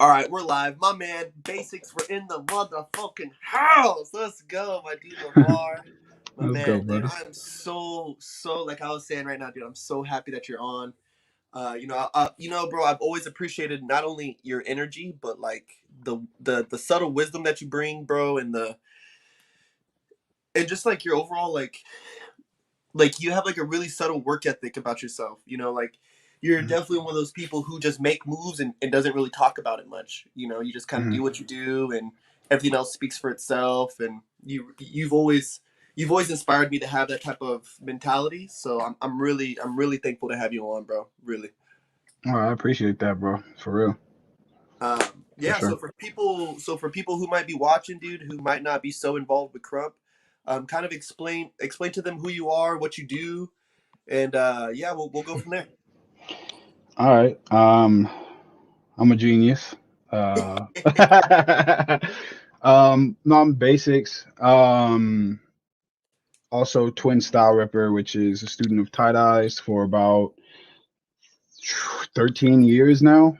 All right, we're live. My man, Basix, we're in the motherfucking house. Let's go, my dude Lamar. My Let's go, man, dude, brother. I am so like I was saying right now, dude. I'm so happy that you're on. Bro, I've always appreciated not only your energy, but like the subtle wisdom that you bring, bro, and just like your overall like you have like a really subtle work ethic about yourself. Like you're definitely one of those people who just make moves and doesn't really talk about it much. You just kind of Mhm. do what you do, and everything else speaks for itself. And you've always inspired me to have that type of mentality. So I'm really thankful to have you on, bro. Really. Oh, I appreciate that, bro. For real. For Yeah. sure. So for people who might be watching, dude, who might not be so involved with Crump, kind of explain to them who you are, what you do, and yeah, we'll go from there. All right. I'm a genius. Uh, no, I'm basics. Also twin Styleripper, which is a student of tie dyes for about 13 years now.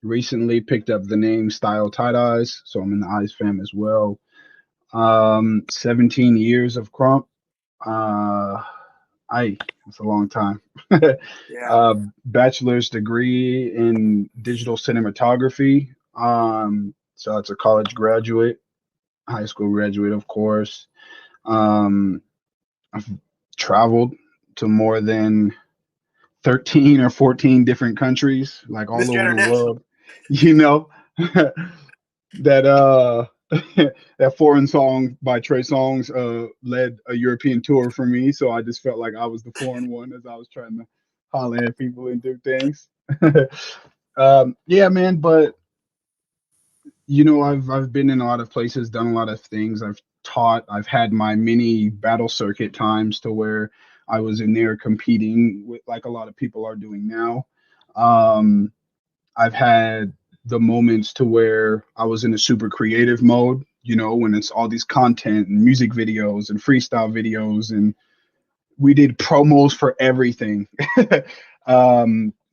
Recently picked up the name Style Tie Dyes, so I'm in the Eyes fam as well. 17 years of Crump. Uh, it's a long time. Yeah. Bachelor's degree in digital cinematography. So it's a college graduate, high school graduate, of course. Um, I've traveled to more than 13 or 14 different countries, like all Mr. over the International. world. You know, that that foreign song by Trey Songz led a European tour for me, so I just felt like I was the foreign one as I was trying to holler at people and do things. Yeah, man, but I've been in a lot of places, done a lot of things. I've taught. I've had my mini battle circuit times to where I was in there competing with like a lot of people are doing now. Um, I've had the moments to where I was in a super creative mode, when it's all these content and music videos and freestyle videos, and we did promos for everything.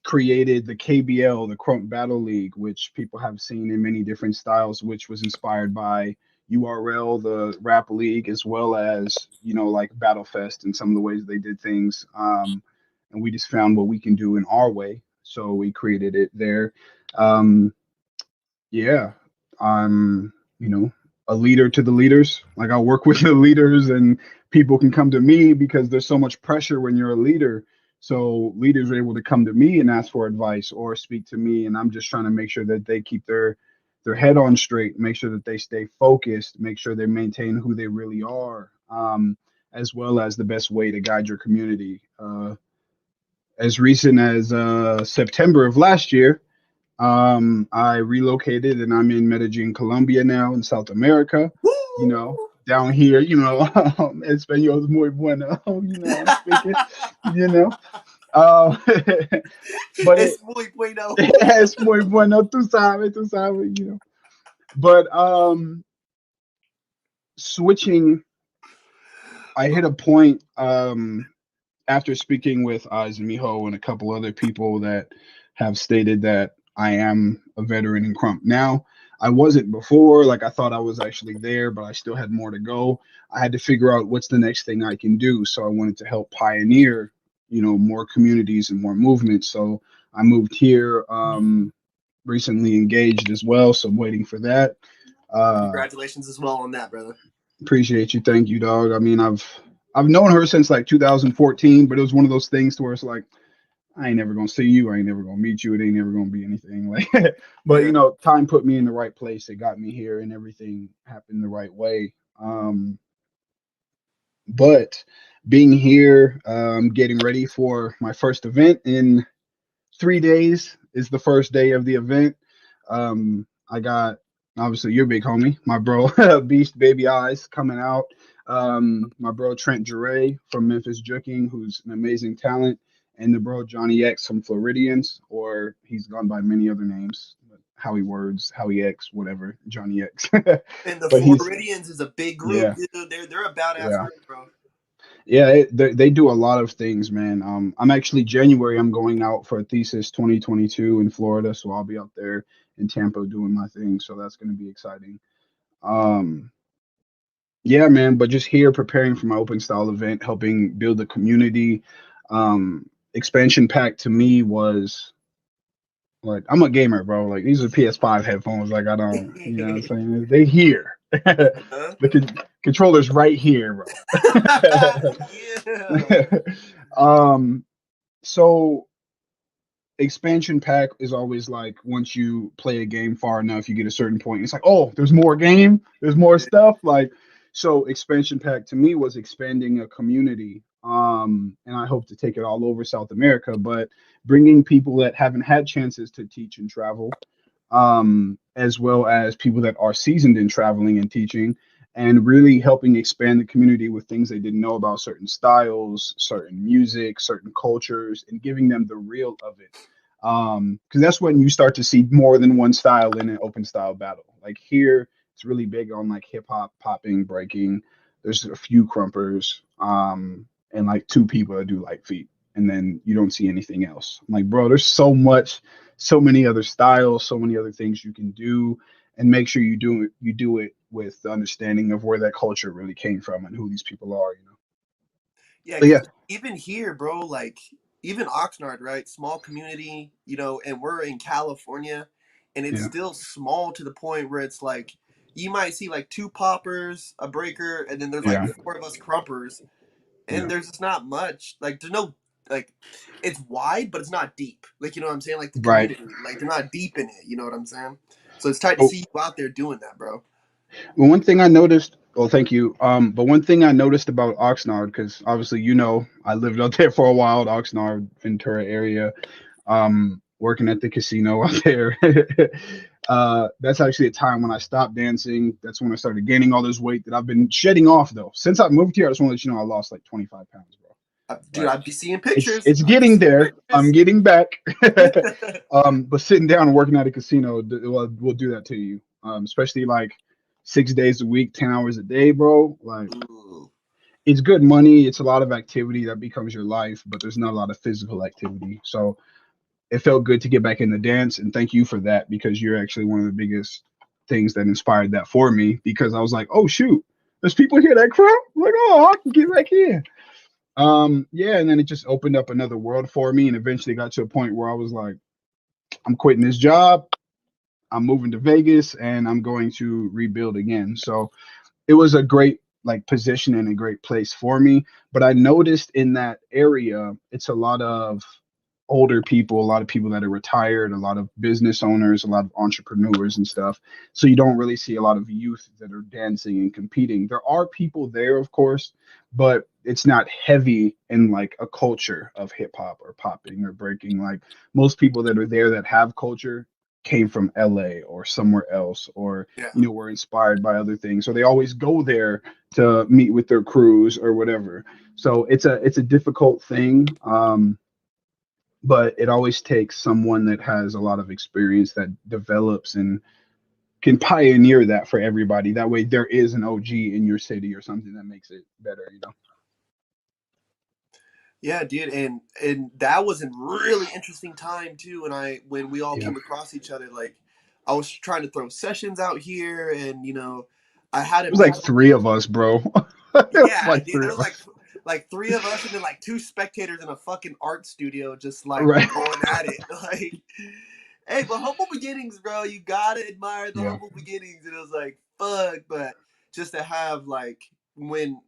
Created the KBL, the Crunk Battle League, which people have seen in many different styles, which was inspired by URL, the rap league, as well as, like Battlefest and some of the ways they did things. And we just found what we can do in our way. So we created it there. Um, yeah, I'm, a leader to the leaders. Like I work with the leaders and people can come to me because there's so much pressure when you're a leader. So leaders are able to come to me and ask for advice or speak to me. And I'm just trying to make sure that they keep their head on straight, make sure that they stay focused, make sure they maintain who they really are, as well as the best way to guide your community. As recent as September of last year, I relocated and I'm in Medellin, Colombia now in South America. You know, Woo! down here, Espanol es muy bueno. I'm speaking. You know, uh, but Es muy bueno. es muy bueno. Tú sabes. But switching, I hit a point after speaking with Eyes and Miho and a couple other people that have stated that I am a veteran in Crump. Now, I wasn't before, like I thought I was actually there, but I still had more to go. I had to figure out what's the next thing I can do. So I wanted to help pioneer, more communities and more movements. So I moved here, recently engaged as well. So I'm waiting for that. Uh, Congratulations as well on that, brother. Appreciate you. Thank you, dog. I mean, I've known her since like 2014, but it was one of those things to where it's like I ain't never gonna see you, I ain't never gonna meet you, it ain't never gonna be anything like. But Yeah. time put me in the right place. It got me here, and everything happened the right way. But being here, getting ready for my first event in 3 days is the first day of the event. I got obviously your big homie, my bro Beast Baby Eyes coming out. My bro Trent Jure from Memphis Juking, who's an amazing talent, and the bro Johnny X from Floridians, or he's gone by many other names. Howie Words, Howie X, whatever, Johnny X. And the But he's Floridians is a big group, yeah, dude. They're a badass yeah. group, bro. Yeah, they do a lot of things, man. I'm actually January. I'm going out for a thesis 2022 in Florida, so I'll be out there in Tampa doing my thing. So that's going to be exciting. Um, yeah, man. But just here preparing for my open style event, helping build a community. Expansion pack to me was like I'm a gamer, bro. Like these are PS5 headphones. Like I don't, you know what I'm saying? They here. Huh? Controller's right here, bro. Yeah. um, so expansion pack is always like once you play a game far enough, you get a certain point. It's like, oh, there's more game, there's more stuff. Like, so expansion pack to me was expanding a community. And I hope to take it all over South America, but bringing people that haven't had chances to teach and travel, as well as people that are seasoned in traveling and teaching, and really helping expand the community with things they didn't know about certain styles, certain music, certain cultures, and giving them the real of it. Because that's when you start to see more than one style in an open style battle. Like here, it's really big on like hip hop, popping, breaking. There's a few crumpers, and like two people that do light feet, and then you don't see anything else. I'm like, bro, there's so much, so many other styles, so many other things you can do, and make sure you do it with the understanding of where that culture really came from and who these people are. Yeah, But because yeah, even here, bro, like even Oxnard, right? Small community, and we're in California, and it's yeah, still small to the point where it's like you might see like two poppers, a breaker, and then there's like yeah, four of us crumpers, and yeah. there's just not much. Like there's no like it's wide, but it's not deep. Like you know what I'm saying? Like the Right. community, like they're not deep in it. You know what I'm saying? So it's tight to Oh, see you out there doing that, bro. well, one thing I noticed. Well, thank you. But one thing I noticed about Oxnard, because obviously I lived out there for a while, the Oxnard Ventura area, working at the casino out there. That's actually a time when I stopped dancing. That's when I started gaining all this weight that I've been shedding off though. Since I moved here, I just want to let you know I lost like 25 pounds, bro. Dude, Like I'd be seeing it's pictures. it's I'd be getting seeing there. I'm pictures. getting back. But sitting down and working at a casino will do that to you. Especially like 6 days a week, 10 hours a day, bro. Like Ooh. it's good money. It's a lot of activity that becomes your life, but there's not a lot of physical activity. So it felt good to get back in the dance, and thank you for that because you're actually one of the biggest things that inspired that for me because I was like, oh shoot, there's people here that crap. I'm like, oh, I can get back in. Yeah, and then it just opened up another world for me, and eventually got to a point where I was like, I'm quitting this job, I'm moving to Vegas, and I'm going to rebuild again. So it was a great like position and a great place for me. But I noticed in that area, it's a lot of older people, a lot of people that are retired, a lot of business owners, a lot of entrepreneurs and stuff. So you don't really see a lot of youth that are dancing and competing. There are people there, of course, but it's not heavy in like a culture of hip hop or popping or breaking. Like most people that are there that have culture came from LA or somewhere else or Yeah. were inspired by other things. So they always go there to meet with their crews or whatever. So it's a difficult thing. But it always takes someone that has a lot of experience that develops and can pioneer that for everybody. That way, there is an OG in your city or something that makes it better. Yeah, dude, and that was a really interesting time too. When we all Yeah, came across each other, like I was trying to throw sessions out here, and I had it to was like make three of us, bro. It was yeah, like dude. three There of was us, like three of us, and then like two spectators in a fucking art studio, just like right? going at it. Like, hey, but humble beginnings, bro. You gotta admire the Yeah, humble beginnings. And it was like, fuck. But just to have like when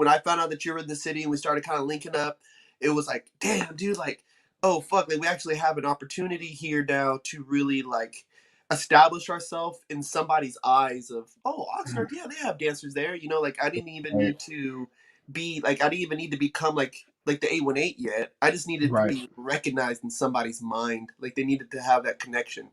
I found out that you were in the city and we started kind of linking up, it was like, damn, dude. Like, oh fuck, like we actually have an opportunity here now to really like establish ourselves in somebody's eyes of Oxnard, yeah, they have dancers there. Like I didn't even right, need to be like I didn't even need to become like the 818 yet. I just needed to right, be recognized in somebody's mind. Like they needed to have that connection.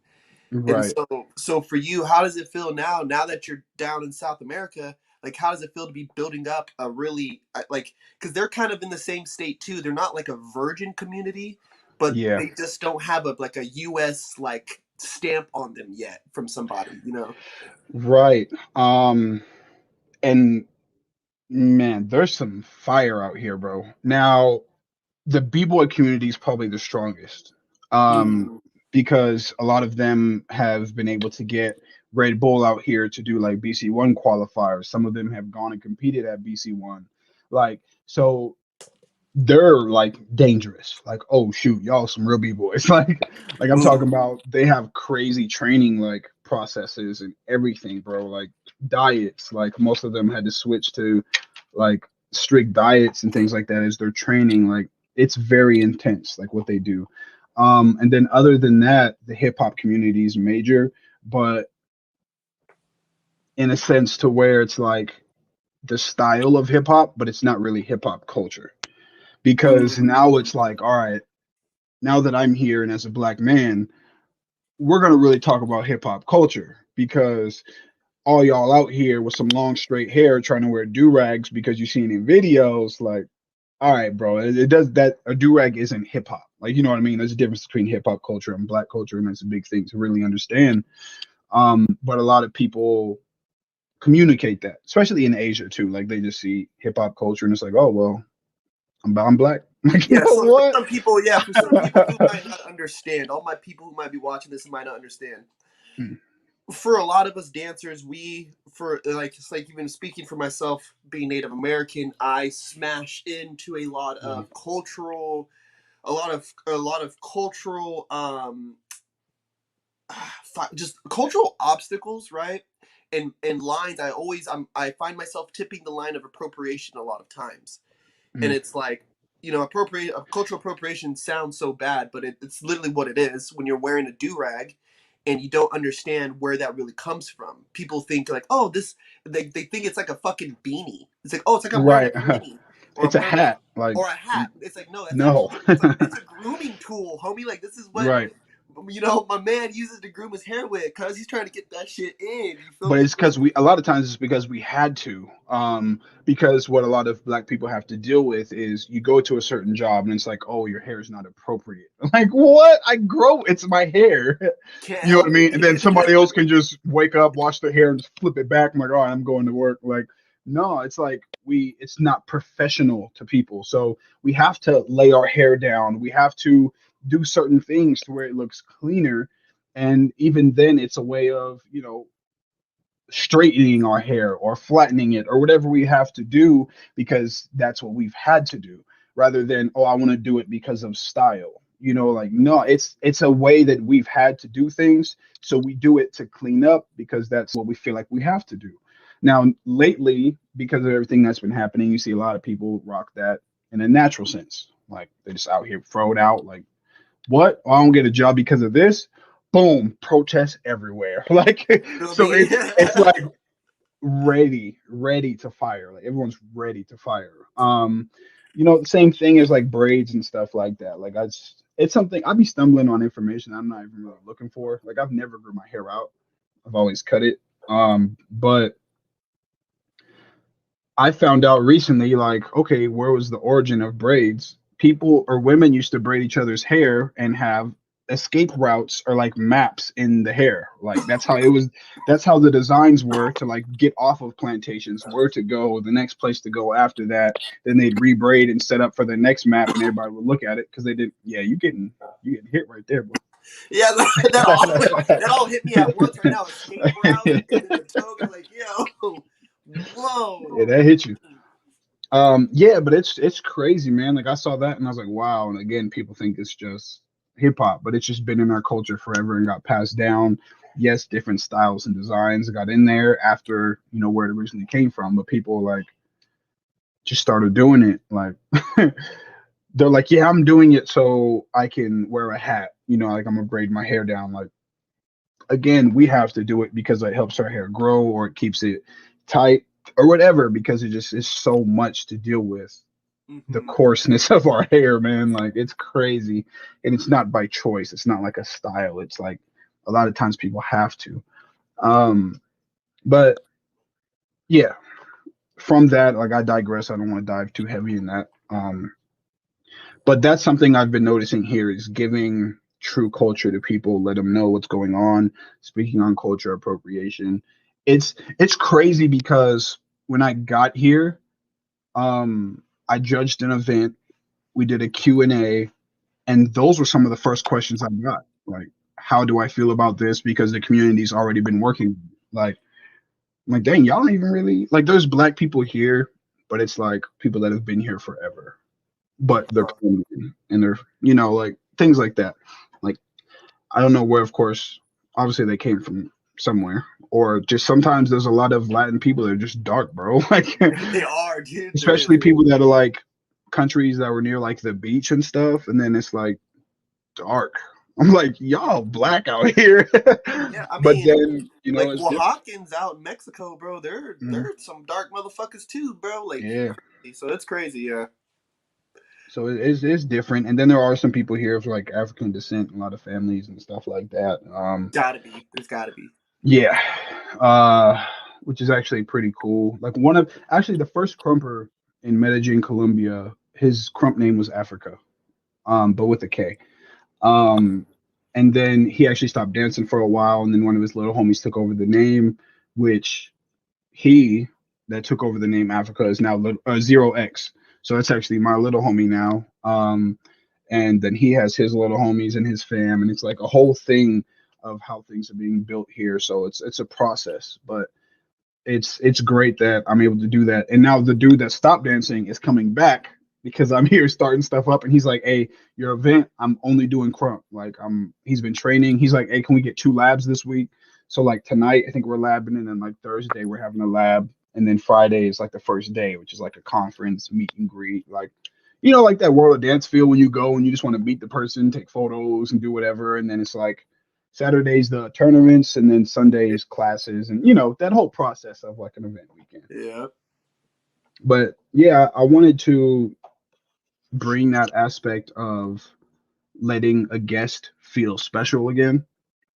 And right. so for you, how does it feel now that you're down in South America? Like how does it feel to be building up a really like because they're kind of in the same state too. They're not like a virgin community, but Yeah, they just don't have like a US like stamp on them yet from somebody. right. And Man, there's some fire out here, bro. Now, the b-boy community is probably the strongest, um, Mm. because a lot of them have been able to get Red Bull out here to do like BC1 qualifiers. Some of them have gone and competed at BC1. Like, so they're like dangerous. Like, oh shoot, y'all some real b-boys. Like I'm talking Mm. about they have crazy training like processes and everything, bro. Like diets. Like most of them had to switch to like strict diets and things like that as they're training. Like it's very intense, like what they do. And then other than that, the hip hop community is major, but in a sense to where it's like the style of hip hop, but it's not really hip hop culture. Because now Mm. it's like, all right, now that I'm here and as a black man, we're gonna really talk about hip hop culture because all y'all out here with some long straight hair trying to wear do rags because you seen in videos, like, all right, bro, it does that. A do rag isn't hip hop, like you know what I mean. There's a difference between hip hop culture and black culture, and that's a big thing to really understand. But a lot of people communicate that, especially in Asia too. Like they just see hip hop culture and it's like, oh well, I'm black. Like you Yeah, know so for what? some people, yeah, for some people who might not understand, all my people who might be watching this might not understand. For a lot of us dancers, we for like it's like even speaking for myself, being Native American, I smash into a lot of cultural just cultural obstacles, right? And lines. I find myself tipping the line of appropriation a lot of times, and Mm. it's like, you know, appropriate cultural appropriation sounds so bad, but it's literally what it is when you're wearing a do-rag and you don't understand where that really comes from. People think like, oh, this they think it's like a fucking beanie. It's like, oh, it's like I'm wearing a Right. beanie or It's I'm a wearing a hat. Like, or a hat. It's like, no, that's no. actually it's like it's a grooming tool, homie. Like this is what, Right. you know, my man uses to groom his hair with because he's trying to get that shit in. You feel But me? it's because a lot of times it's because we had to. Because what a lot of black people have to deal with is you go to a certain job and it's like, oh, your hair is not appropriate. Like, what? I grow, it's my hair. Can't You know what I help mean? And then somebody it. else can just wake up, wash their hair, and just flip it back. I'm like, all right, I'm going to work. Like, no, it's like it's not professional to people. So we have to lay our hair down. We have to do certain things to where it looks cleaner. And even then, it's a way of, straightening our hair or flattening it or whatever we have to do because that's what we've had to do rather than, oh, I want to do it because of style. Like, no, it's a way that we've had to do things, so we do it to clean up because that's what we feel like we have to do. Now lately, because of everything that's been happening, you see a lot of people rock that in a natural sense, like they just out here throw it out like, what? Oh, I don't get a job because of this. Boom, protests everywhere. Like, Feel so me? it's like ready to fire. Like everyone's ready to fire. The same thing as like braids and stuff like that. Like it's something I'd be stumbling on information I'm not even really looking for. Like I've never grew my hair out. I've always cut it. But I found out recently, like, okay, where was the origin of braids? People or women used to braid each other's hair and have escape routes or like maps in the hair. Like that's how it was. That's how the designs were to like get off of plantations, where to go, the next place to go after that. Then they'd rebraid and set up for the next map, and everybody would look at it because they did. Yeah, you getting hit right there, bro. Yeah, that all hit me at once right now. Escape route and then the toga, like, yo, Yeah, whoa. that hit you. Yeah, but it's crazy, man. Like I saw that and I was like, wow. And again, people think it's just hip hop, but it's just been in our culture forever and got passed down. Yes, different styles and designs got in there after, where it originally came from, but people like just started doing it. Like they're like, yeah, I'm doing it so I can wear a hat, like I'm gonna braid my hair down. Like again, we have to do it because it helps our hair grow or it keeps it tight or whatever, because it just is so much to deal with the Hmm. coarseness of our hair, man. Like it's crazy. And it's not by choice. It's not like a style. It's like a lot of times people have to. But yeah, from that, like I digress. I don't want to dive too heavy in that. But that's something I've been noticing here is giving true culture to people, let them know what's going on, speaking on culture appropriation. It's crazy because when I got here, I judged an event. We did a Q&A, and those were some of the first questions I got. Like, how do I feel about this? Because the community's already been working. Like, I'm like, dang, y'all don't even really like. There's black people here, but it's like people that have been here forever, but they're Colombian and they're like things like that. Like, I don't know where, of course, obviously they came from somewhere, or just sometimes there's a lot of Latin people that are just dark, bro. Like, They are, dude. There is. especially people that are like countries that were near like the beach and stuff, and then it's like dark. I'm like, y'all black out here. Yeah, I But mean, then, like it's different. Oaxacans out in Mexico, bro. They're some dark motherfuckers too, bro. Like, Yeah. crazy. So it's crazy, yeah. So it's different. And then there are some people here of like African descent, a lot of families and stuff like that. Gotta be. There's gotta be. Yeah. Uh, which is actually pretty cool. Like one of actually the first crumper in Medellin, Colombia, his crump name was Africa, but with a K. Um, and then he actually stopped dancing for a while, and then one of his little homies took over the name, which he that took over the name Africa is now Zero X. So that's actually my little homie now. And then he has his little homies and his fam, and it's like a whole thing of how things are being built here. So it's a process, but it's great that I'm able to do that. And now the dude that stopped dancing is coming back because I'm here starting stuff up, and he's like, "Hey, your event, I'm only doing crump. Like he's been training. He's like, "Hey, can we get 2 labs this week?" So like tonight, I think we're labbing, and then like Thursday we're having a lab, and then Friday is like the first day, which is like a conference meet and greet, like like that World of Dance feel when you go and you just want to meet the person, take photos, and do whatever, and then it's like Saturday's the tournaments, and then Sundays classes, and that whole process of like an event weekend. Yeah. But yeah, I wanted to bring that aspect of letting a guest feel special again.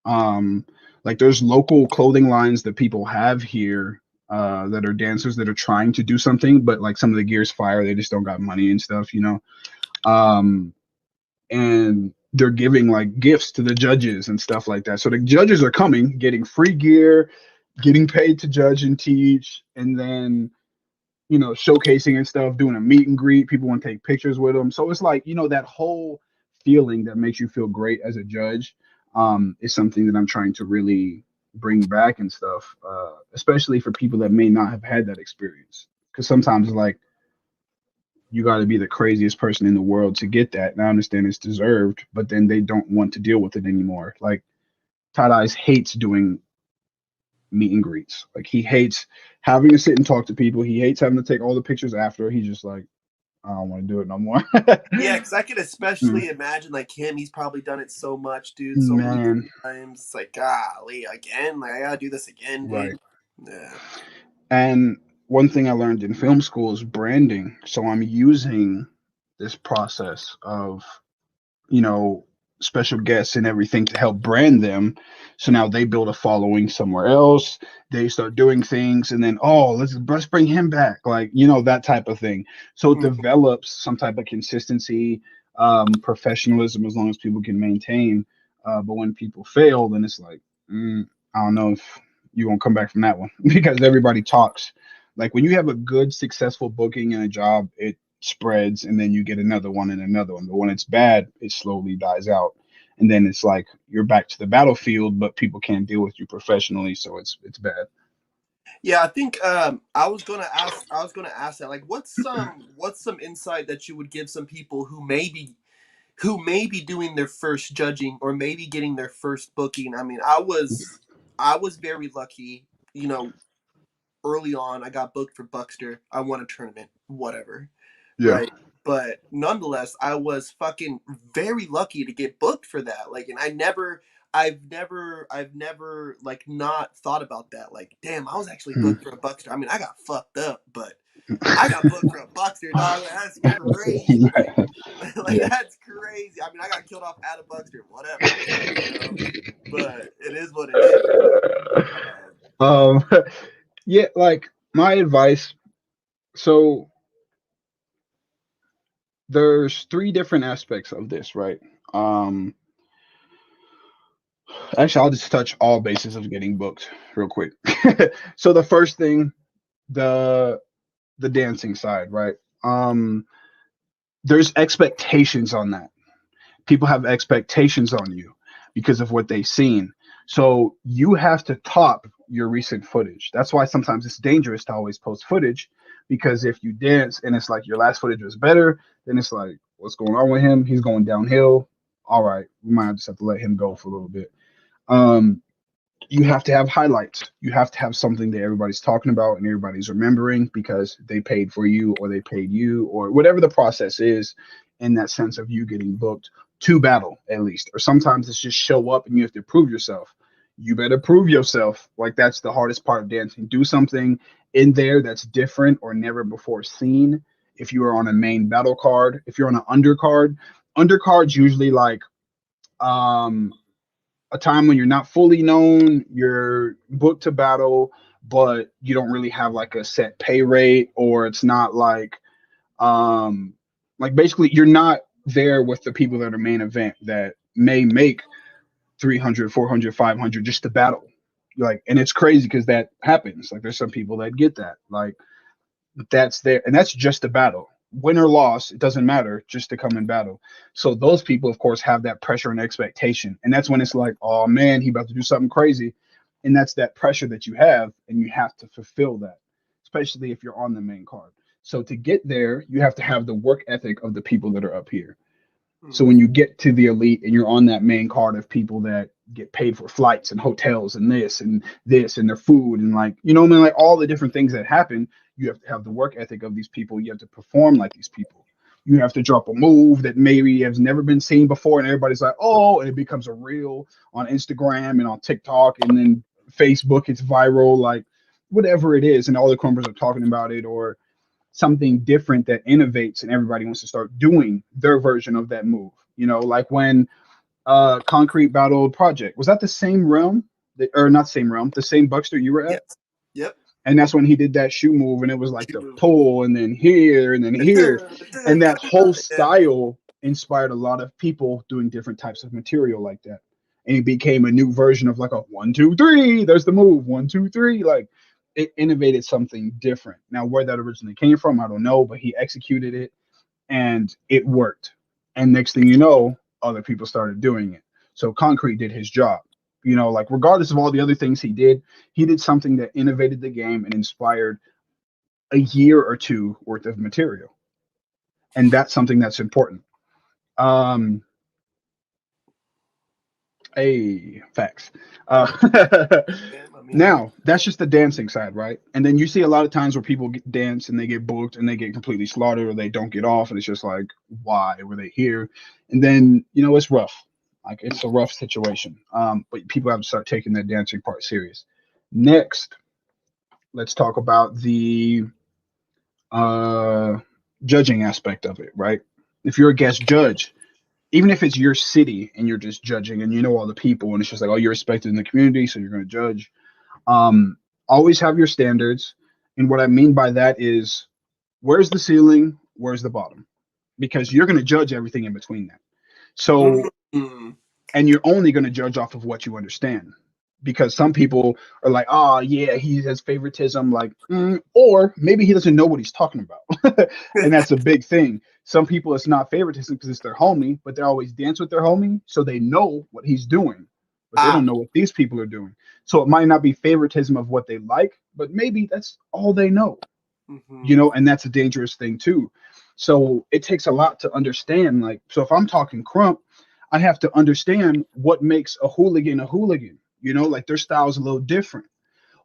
Um, like there's local clothing lines that people have here that are dancers that are trying to do something, but like some of the gear's fire, they just don't got money and stuff. Um, and they're giving like gifts to the judges and stuff like that. So the judges are coming, getting free gear, getting paid to judge and teach, and then showcasing and stuff, doing a meet and greet. People want to take pictures with them. So it's like, that whole feeling that makes you feel great as a judge is something that I'm trying to really bring back and stuff, especially for people that may not have had that experience. Because sometimes, like, you got to be the craziest person in the world to get that. And I understand it's deserved, but then they don't want to deal with it anymore. Like, Tight Eyes hates doing meet and greets. Like, he hates having to sit and talk to people. He hates having to take all the pictures after. He's just like, I don't want to do it no more. Yeah, because I could Mm. especially imagine like him. He's probably done it so much, dude. So many Man, times. It's like, golly, again. Like I gotta do this again, dude. right. Yeah. And one thing I learned in film school is branding. So I'm using this process of you know, special guests and everything to help brand them. So now they build a following somewhere else. They start doing things, and then let's bring him back, like that type of thing. So it Mhm. develops some type of consistency, professionalism, as long as people can maintain. But when people fail, then it's like I don't know if you won't come back from that one because everybody talks. Like when you have a good, successful booking in a job, it spreads and then you get another one and another one. But when it's bad, it slowly dies out. And then it's like you're back to the battlefield, but people can't deal with you professionally, so it's bad. Yeah, I think I was gonna ask that. Like what's some insight that you would give some people who may be doing their first judging or maybe getting their first booking. I mean, I was very lucky, you know, early on I got booked for Buckster. I won a tournament, whatever. Yeah. Right? But nonetheless, I was fucking very lucky to get booked for that. Like, and I've never like not thought about that. Like, damn, I was actually Hmm. booked for a Buckster. I mean, I got fucked up, but I got booked for a Buckster, dog. Like, that's crazy. Like, Yeah. that's crazy. I mean, I got killed off at a Buckster, whatever, But it is what it is. um yeah, like my advice, so there's three different aspects of this, right? um Actually, I'll just touch all bases of getting booked real quick. So the first thing, the the dancing side, right? Um, there's expectations on that. People have expectations on you because of what they've seen. So you have to top your recent footage. That's why sometimes it's dangerous to always post footage, because if you dance and it's like your last footage was better, then it's like, what's going on with him? He's going downhill. All right, we might just have to let him go for a little bit. Um, you have to have highlights. You have to have something that everybody's talking about and everybody's remembering because they paid for you or they paid you or whatever the process is, in that sense of you getting booked to battle at least. Or sometimes it's just show up and you have to prove yourself. You better prove yourself. Like that's the hardest part of dancing. Do something in there that's different or never before seen. If you are on a main battle card, if you're on an undercard, undercards usually like um a time when you're not fully known, you're booked to battle, but you don't really have like a set pay rate, or it's not like basically you're not there with the people that are main event that may make 300, 400, 500 just to battle. Like, and it's crazy because that happens. Like, there's some people that get that. Like, that's there, and that's just a battle. Win or loss, it doesn't matter, just to come in battle. So those people, of course, have that pressure and expectation, and that's when it's like, oh man, he about to do something crazy, and that's that pressure that you have, and you have to fulfill that, especially if you're on the main card. So to get there, you have to have the work ethic of the people that are up here. So when Mm-hmm. you get to the elite and you're on that main card of people that get paid for flights and hotels and this and their food and like, you know what I mean, like all the different things that happen, you have to have the work ethic of these people. You have to perform like these people. You have to drop a move that maybe has never been seen before, and everybody's like, oh, and it becomes a reel on Instagram and on TikTok and then Facebook. It's viral, like whatever it is, and all the crumbers are talking about it, or something different that innovates and everybody wants to start doing their version of that move. You know, like when Concrete battled Project. Was that the same realm? Or not same realm, the same Buckster you were at? Yes. Yep. And that's when he did that shoe move, and it was like Shoot the move. pull, and then here, and that whole Yeah. style inspired a lot of people doing different types of material like that. And it became a new version of like a 1, 2, 3. There's the move 1, 2, 3. Like it innovated something different. Now where that originally came from, I don't know, but he executed it and it worked. And next thing you know, other people started doing it. So Concrete did his job. You know, like regardless of all the other things he did something that innovated the game and inspired a year or two worth of material. And that's something that's important. Um, facts. Yeah, I mean, Now that's just the dancing side, right? And then you see a lot of times where people dance and they get booked and they get completely slaughtered or they don't get off, and it's just like, why were they here? And then you know it's rough, like it's a rough situation. But people have to start taking that dancing part serious. Next, let's talk about the uh, judging aspect of it, right? If you're a guest judge, even if it's your city and you're just judging and you know all the people and it's just like, oh, you're respected in the community, so you're going to judge. Always have your standards. And what I mean by that is, where's the ceiling? Where's the bottom? Because you're going to judge everything in between that. So, mm, and you're only going to judge off of what you understand. Because some people are like, oh, yeah, he has favoritism, like, or maybe he doesn't know what he's talking about. And that's a big thing. Some people, it's not favoritism because it's their homie, but they always dance with their homie. So they know what he's doing, but they don't ah, know what these people are doing. So it might not be favoritism of what they like, but maybe that's all they know, you mm-hmm, know, and that's a dangerous thing too. So it takes a lot to understand. Like, so if I'm talking Crump, I have to understand what makes a hooligan a hooligan. You know, like their style's a little different.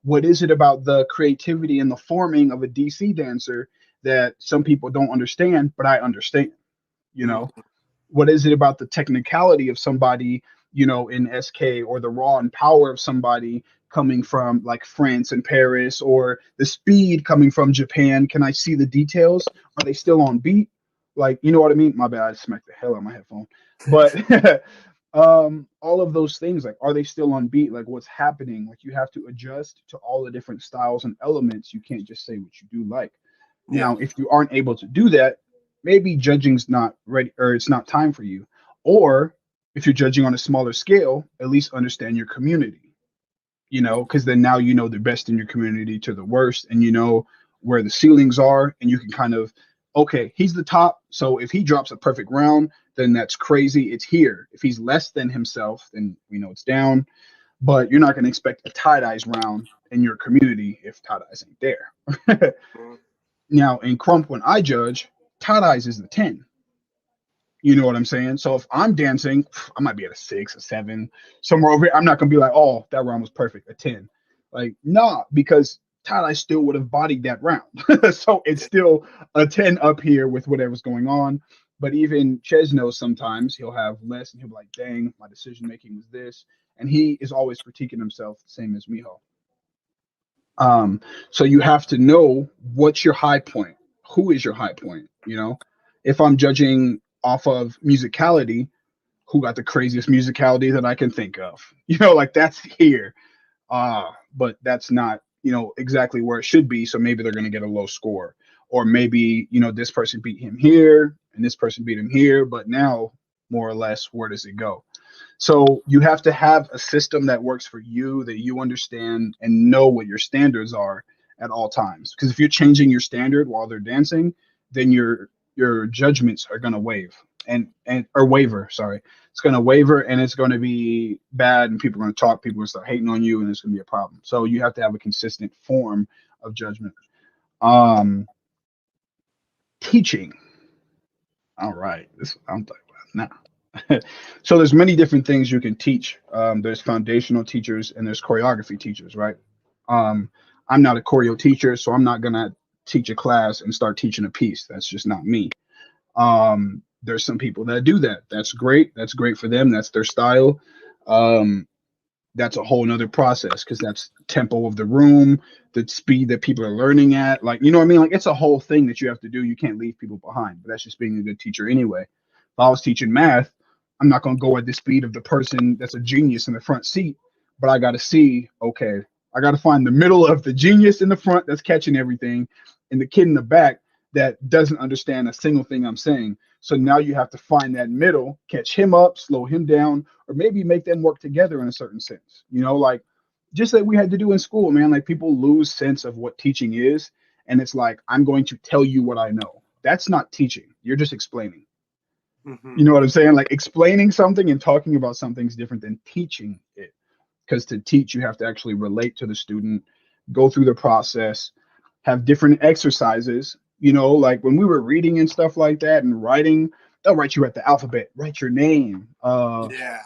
What is it about the creativity and the forming of a DC dancer that some people don't understand, but I understand? You know, mm-hmm. what is it about the technicality of somebody, you know, in SK, or the raw and power of somebody coming from like France and Paris, or the speed coming from Japan? Can I see the details? Are they still on beat? Like, you know what I mean? My bad, I smacked the hell out of my headphone. But all of those things, like, are they still on beat? Like, what's happening? Like, you have to adjust to all the different styles and elements. You can't just say what you do like. Yeah. Now, if you aren't able to do that, maybe judging's not ready, or it's not time for you. Or if you're judging on a smaller scale, at least understand your community, you know, because then now you know the best in your community to the worst, and you know where the ceilings are, and you can kind of, okay, he's the top, so if he drops a perfect round, then that's crazy. It's here. If he's less than himself, then we know it's down. But you're not going to expect a tie dyes round in your community if tie dyes ain't there. Mm. Now in Crump, when I judge, tie dyes is the 10. You know what I'm saying? So if I'm dancing, I might be at a 6, a 7, somewhere over here. I'm not gonna be like, oh, that round was perfect, a 10. Like, nah, because tie still would have bodied that round. So it's still a 10 up here with whatever's going on. But even Ches knows sometimes he'll have less and he'll be like, dang, my decision making was this. And he is always critiquing himself, the same as Miho. So you have to know what's your high point. Who is your high point? You know, if I'm judging off of musicality, who got the craziest musicality that I can think of? You know, like that's here. But that's not, you know, exactly where it should be. So maybe they're going to get a low score, or maybe, you know, this person beat him here and this person beat him here. But now, more or less, where does it go? So you have to have a system that works for you, that you understand and know what your standards are at all times. Because if you're changing your standard while they're dancing, then your judgments are going to waver. Sorry, it's going to waver and it's going to be bad, and people are going to talk. People are going to start hating on you, and it's going to be a problem. So you have to have a consistent form of judgment. Teaching. All right, this I'm talking about now. So there's many different things you can teach. There's foundational teachers and there's choreography teachers, right? Um, I'm not a choreo teacher, so I'm not gonna teach a class and start teaching a piece. That's just not me. There's some people that do that. That's great. That's great for them. That's their style. Um, that's a whole nother process because that's tempo of the room, the speed that people are learning at. Like, you know what I mean? Like, it's a whole thing that you have to do. You can't leave people behind. But that's just being a good teacher anyway. If I was teaching math, I'm not going to go at the speed of the person that's a genius in the front seat, but I got to see, okay, I got to find the middle of the genius in the front that's catching everything and the kid in the back that doesn't understand a single thing I'm saying. So now you have to find that middle, catch him up, slow him down, or maybe make them work together in a certain sense. You know, like just like we had to do in school, man. Like people lose sense of what teaching is. And it's like, I'm going to tell you what I know. That's not teaching. You're just explaining. Mm-hmm. You know what I'm saying? Like explaining something and talking about something is different than teaching it. Because to teach, you have to actually relate to the student, go through the process, have different exercises. You know, like when we were reading and stuff like that and writing, they'll write you at the alphabet, write your name, Yeah.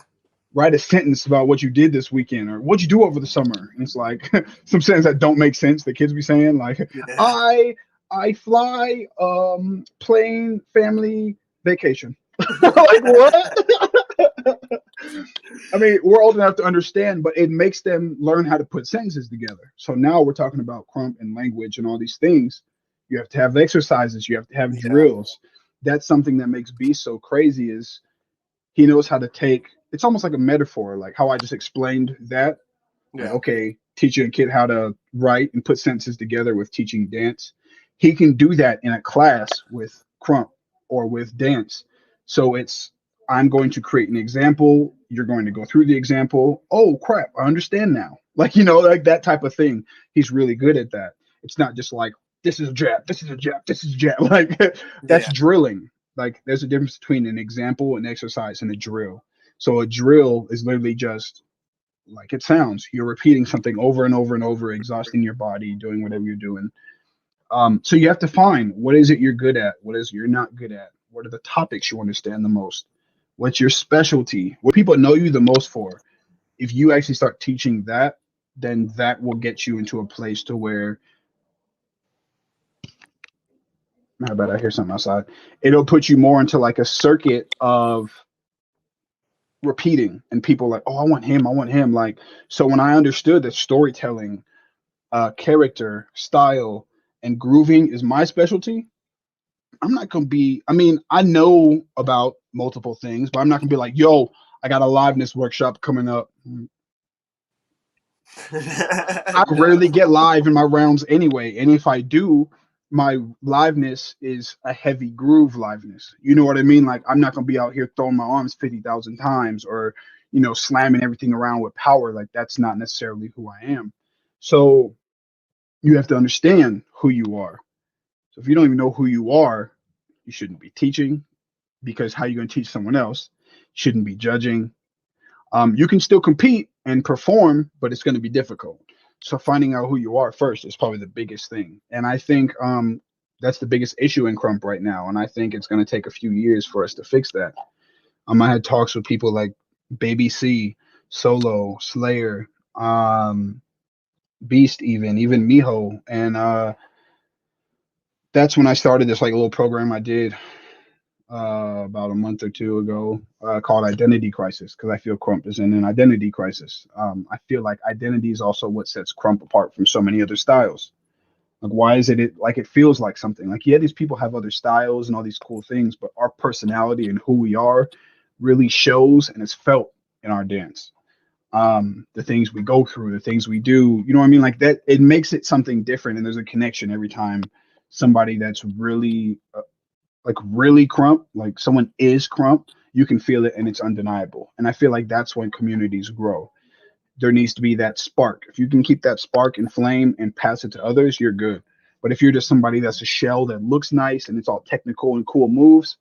write a sentence about what you did this weekend or what you do over the summer. And it's like some sentence that don't make sense. The kids be saying like, Yeah. I fly, plane, family, vacation. Like what? I mean, we're old enough to understand, but it makes them learn how to put sentences together. So now we're talking about crump and language and all these things. You have to have exercises. You have to have Yeah. drills. That's something that makes B so crazy is he knows how to take, it's almost like a metaphor, like how I just explained that. Like, Yeah. okay, teaching a kid how to write and put sentences together with teaching dance. He can do that in a class with crump or with dance. So it's, I'm going to create an example. You're going to go through the example. Oh, crap. I understand now. Like, you know, like that type of thing. He's really good at that. It's not just like, this is a jab, this is a jab, this is a jab. Like, that's Yeah. drilling. Like, there's a difference between an example, an exercise, and a drill. So a drill is literally just like it sounds. You're repeating something over and over and over, exhausting your body, doing whatever you're doing. So you have to find what is it you're good at, what is it you're not good at, what are the topics you understand the most, what's your specialty, what people know you the most for. If you actually start teaching that, then that will get you into a place to where, how about I hear something outside? It'll put you more into like a circuit of repeating, and people like, oh, I want him, I want him. Like, so when I understood that storytelling, character, style, and grooving is my specialty, I'm not gonna be. I mean, I know about multiple things, but I'm not gonna be like, yo, I got a liveness workshop coming up. I No. rarely get live in my rounds anyway, and if I do, my liveness is a heavy groove liveness. You know what I mean? Like I'm not gonna be out here throwing my arms 50,000 times or slamming everything around with power. Like that's not necessarily who I am. So You have to understand who you are. So if you don't even know who you are, you shouldn't be teaching, because how you going to teach someone else? Shouldn't be judging. You can still compete and perform, but it's going to be difficult. So finding out who you are first is probably the biggest thing. And I think that's the biggest issue in Crump right now. And I think it's going to take a few years for us to fix that. I had talks with people like Baby C, Solo, Slayer, Beast, even Miho, and that's when I started this like little program I did about a month or two ago called Identity Crisis, because I feel Crump is in an identity crisis. I feel like identity is also what sets Crump apart from so many other styles. Like, why is it like it feels like something? Like, yeah, these people have other styles and all these cool things, but our personality and who we are really shows and is felt in our dance. The things we go through, the things we do, you know what I mean? Like that, it makes it something different, and there's a connection every time somebody that's really like really Crump, like someone is Crump, you can feel it and it's undeniable. And I feel like that's when communities grow. There needs to be that spark. If you can keep that spark and flame and pass it to others, you're good. But if you're just somebody that's a shell that looks nice and it's all technical and cool moves,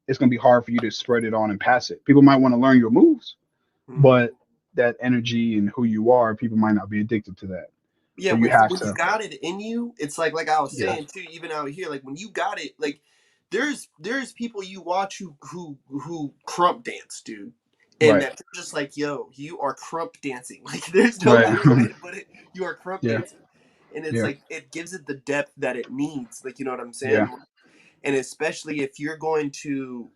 it's going to be hard for you to spread it on and pass it. People might want to learn your moves, Mhm. but that energy and who you are, people might not be addicted to that. Yeah, So you have when you to, got it in you, it's like I was yeah, saying too, even out here, like when you got it, like there's people you watch who crump dance, dude. And right, that they're just like, yo, you are crump dancing. Like there's no right, other way to put it. You are crump yeah, dancing. And it's yeah, like it gives it the depth that it needs. Like, you know what I'm yeah, saying? And especially if you're going to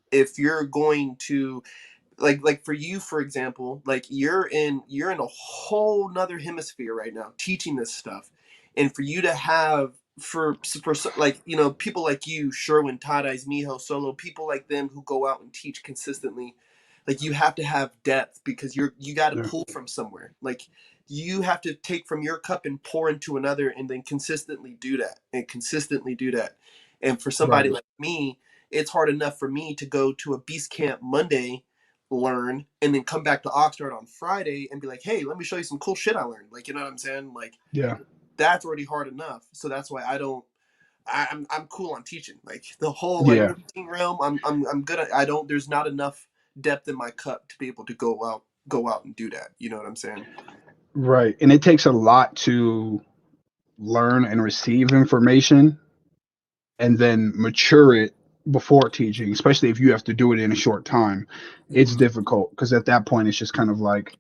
like for you, for example, like you're in a whole nother hemisphere right now teaching this stuff. And for you to have for like, you know, people like you, Sherwin, Tadai's, Miho, Solo, people like them who go out and teach consistently, like you have to have depth because you got to yeah, pull from somewhere. Like you have to take from your cup and pour into another, and then consistently do that and consistently do that. And for somebody right, like me, it's hard enough for me to go to a beast camp Monday, learn, and then come back to Oxnard on Friday and be like, hey, let me show you some cool shit I learned. Like, you know what I'm saying? Like, yeah, that's already hard enough. So that's why I don't. I'm cool on teaching. Like the whole like yeah. teaching realm, I'm good at. I don't. There's not enough depth in my cup to be able to go out and do that. You know what I'm saying? Right. And it takes a lot to learn and receive information and then mature it before teaching, especially if you have to do it in a short time. It's Mm-hmm. difficult because at that point, it's just kind of like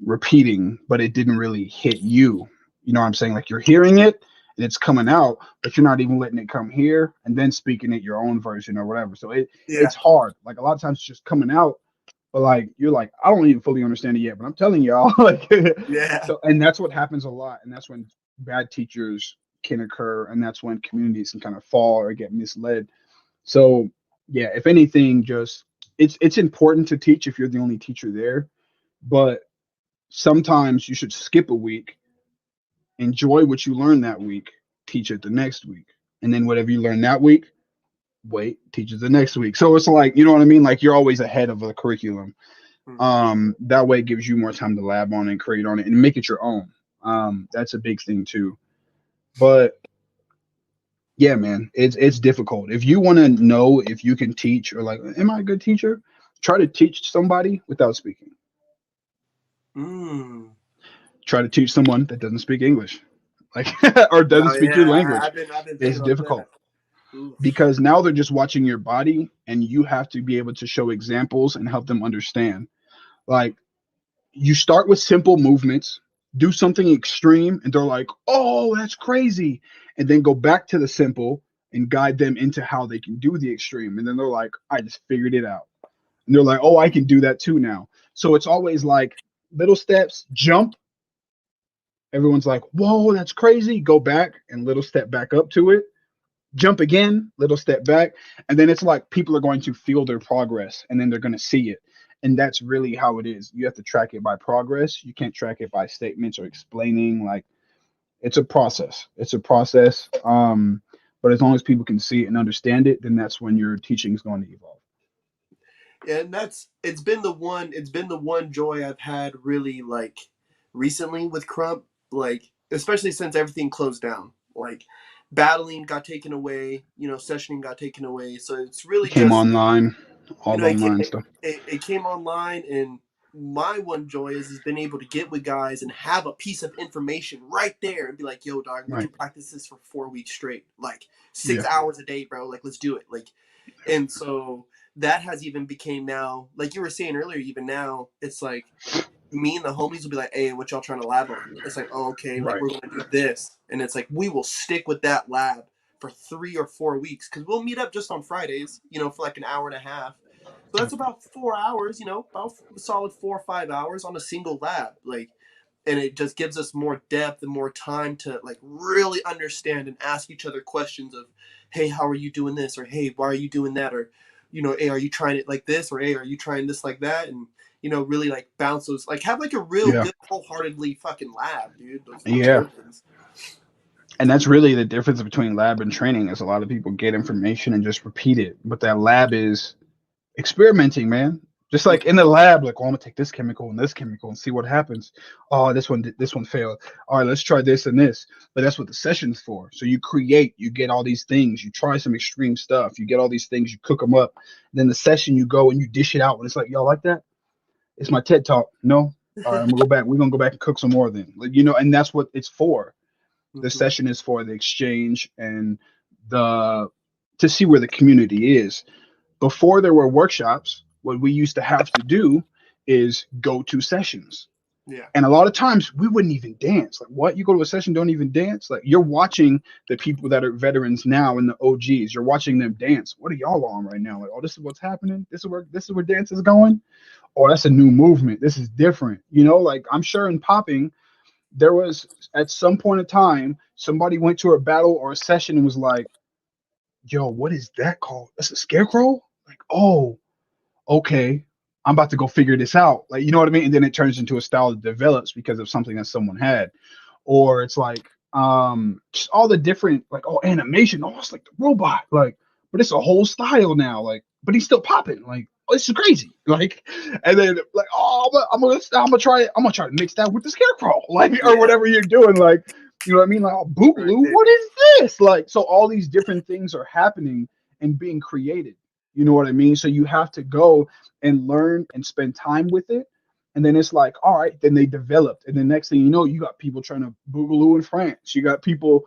repeating, but it didn't really hit you. You know what I'm saying? Like you're hearing it and it's coming out, but you're not even letting it come here and then speaking it your own version or whatever. So Yeah. it's hard. Like a lot of times it's just coming out, but like you're like, I don't even fully understand it yet, but I'm telling y'all, like, Yeah. so, and that's what happens a lot, and that's when bad teachers can occur, and that's when communities can kind of fall or get misled. So, yeah, if anything, just it's important to teach if you're the only teacher there, but sometimes you should skip a week, enjoy what you learned that week, teach it the next week, and then whatever you learn that week, wait, teach it the next week. So it's like, you know what I mean? Like you're always ahead of the curriculum. Mm-hmm. That way it gives you more time to lab on it and create on it and make it your own. That's a big thing too. But yeah, man, it's difficult. If you want to know if you can teach or like, am I a good teacher? Try to teach somebody without speaking. Mm. Try to teach someone that doesn't speak English, like or doesn't No, speak your yeah, language. I've been It's thinking about that. difficult Oof. because now they're just watching your body, and you have to be able to show examples and help them understand. Like you start with simple movements, do something extreme, and they're like, oh, that's crazy. And then go back to the simple and guide them into how they can do the extreme. And then they're like, I just figured it out. And they're like, oh, I can do that too now. So it's always like little steps, jump. Everyone's like, whoa, that's crazy. Go back and little step back up to it. Jump again, little step back. And then it's like people are going to feel their progress and then they're going to see it. And that's really how it is. You have to track it by progress. You can't track it by statements or explaining. Like it's a process. It's a process. But as long as people can see it and understand it, then that's when your teaching is going to evolve. And that's it's been the one joy I've had really like recently with Crump. Like especially since everything closed down. Like battling got taken away, sessioning got taken away. So it's really Came just, online, you all know, online stuff. it came online, and my one joy is been able to get with guys and have a piece of information right there and be like, yo, dog, we Right. can practice this for 4 weeks straight, like six Yeah. hours a day, bro. Like, let's do it. Like, and so that has even became now, like you were saying earlier, even now, it's like me and the homies will be like, hey, what y'all trying to lab on? It's like, oh, okay, like Right. we're gonna do this. And it's like we will stick with that lab for 3 or 4 weeks because we'll meet up just on Fridays, for like an hour and a half. So that's about 4 hours, about a solid 4 or 5 hours on a single lab. Like, and it just gives us more depth and more time to like really understand and ask each other questions of, hey, how are you doing this? Or hey, why are you doing that? Or, hey, are you trying it like this? Or hey, are you trying this like that? And really like bounce those, like have like a real Yeah. good wholeheartedly fucking lab, dude. Those Yeah. sessions. And that's really the difference between lab and training is a lot of people get information and just repeat it. But that lab is experimenting, man. Just like in the lab, like, oh, I'm gonna take this chemical and this chemical and see what happens. Oh, this one failed. All right, let's try this and this. But that's what the session's for. So you create, you get all these things, you try some extreme stuff, you get all these things, you cook them up. Then the session you go and you dish it out, and it's like, y'all like that? It's my TED talk. No, all right, I'm gonna go back. We're gonna go back and cook some more then. Like, and that's what it's for. The Mhm. session is for the exchange and the to see where the community is. Before there were workshops, what we used to have to do is go to sessions. Yeah. And a lot of times we wouldn't even dance. Like, what? You go to a session, don't even dance? Like, you're watching the people that are veterans now and the OGs. You're watching them dance. What are y'all on right now? Like, oh, this is what's happening. This is where dance is going. Or that's a new movement. This is different. Like I'm sure in popping, there was at some point in time, somebody went to a battle or a session and was like, yo, what is that called? That's a scarecrow? Like, oh, okay, I'm about to go figure this out. Like, you know what I mean? And then it turns into a style that develops because of something that someone had. Or it's like just all the different, like, oh, animation, oh, it's like the robot, like, but it's a whole style now, like, but he's still popping, like, oh, this is crazy, like, and then like, oh, I'm gonna try to mix that with the scarecrow, like, or Yeah. whatever you're doing, like, you know what I mean, like, oh, Right boogaloo, there. what is this, like, so all these different things are happening and being created, you know what I mean, so you have to go and learn and spend time with it. And then it's like, all right, then they developed. And the next thing you know, you got people trying to boogaloo in France. You got people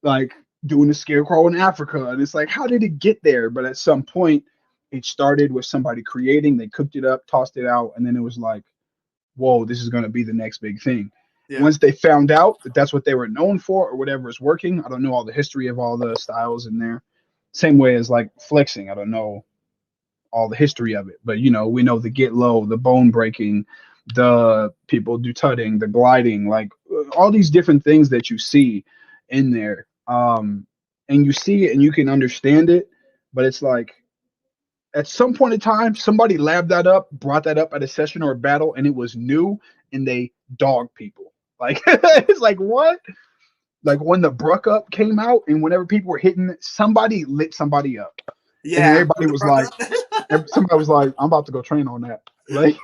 like doing the scarecrow in Africa. And it's like, how did it get there? But at some point, it started with somebody creating, they cooked it up, tossed it out, and then it was like, whoa, this is going to be the next big thing. Yeah. Once they found out that that's what they were known for or whatever is working, I don't know all the history of all the styles in there. Same way as like flexing. I don't know all the history of it, but we know the get low, the bone breaking, the people do tutting, the gliding, like all these different things that you see in there. And you see it and you can understand it, but it's like at some point in time, somebody labbed that up, brought that up at a session or a battle, and it was new, and they dogged people. Like it's like what? Like when the Bruck up came out, and whenever people were hitting, somebody lit somebody up, and then Yeah. everybody With the was Brock like, up. somebody was like, I'm about to go train on that. Like,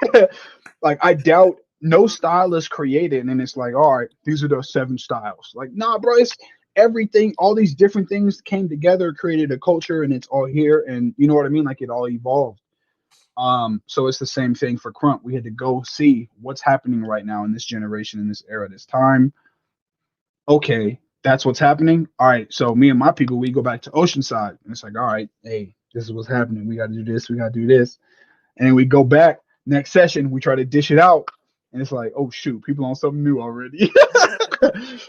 like I doubt no style is created and it's like, all right, these are those 7 styles. Like, nah, bro, it's everything, all these different things came together, created a culture, and it's all here. And you know what I mean? Like it all evolved. So it's the same thing for Crump. We had to go see what's happening right now in this generation, in this era, this time. Okay, that's what's happening. All right, so me and my people, we go back to Oceanside, and it's like, all right, hey, this is what's happening. We got to do this. We got to do this. And then we go back next session, we try to dish it out, and it's like, oh shoot, people on something new already.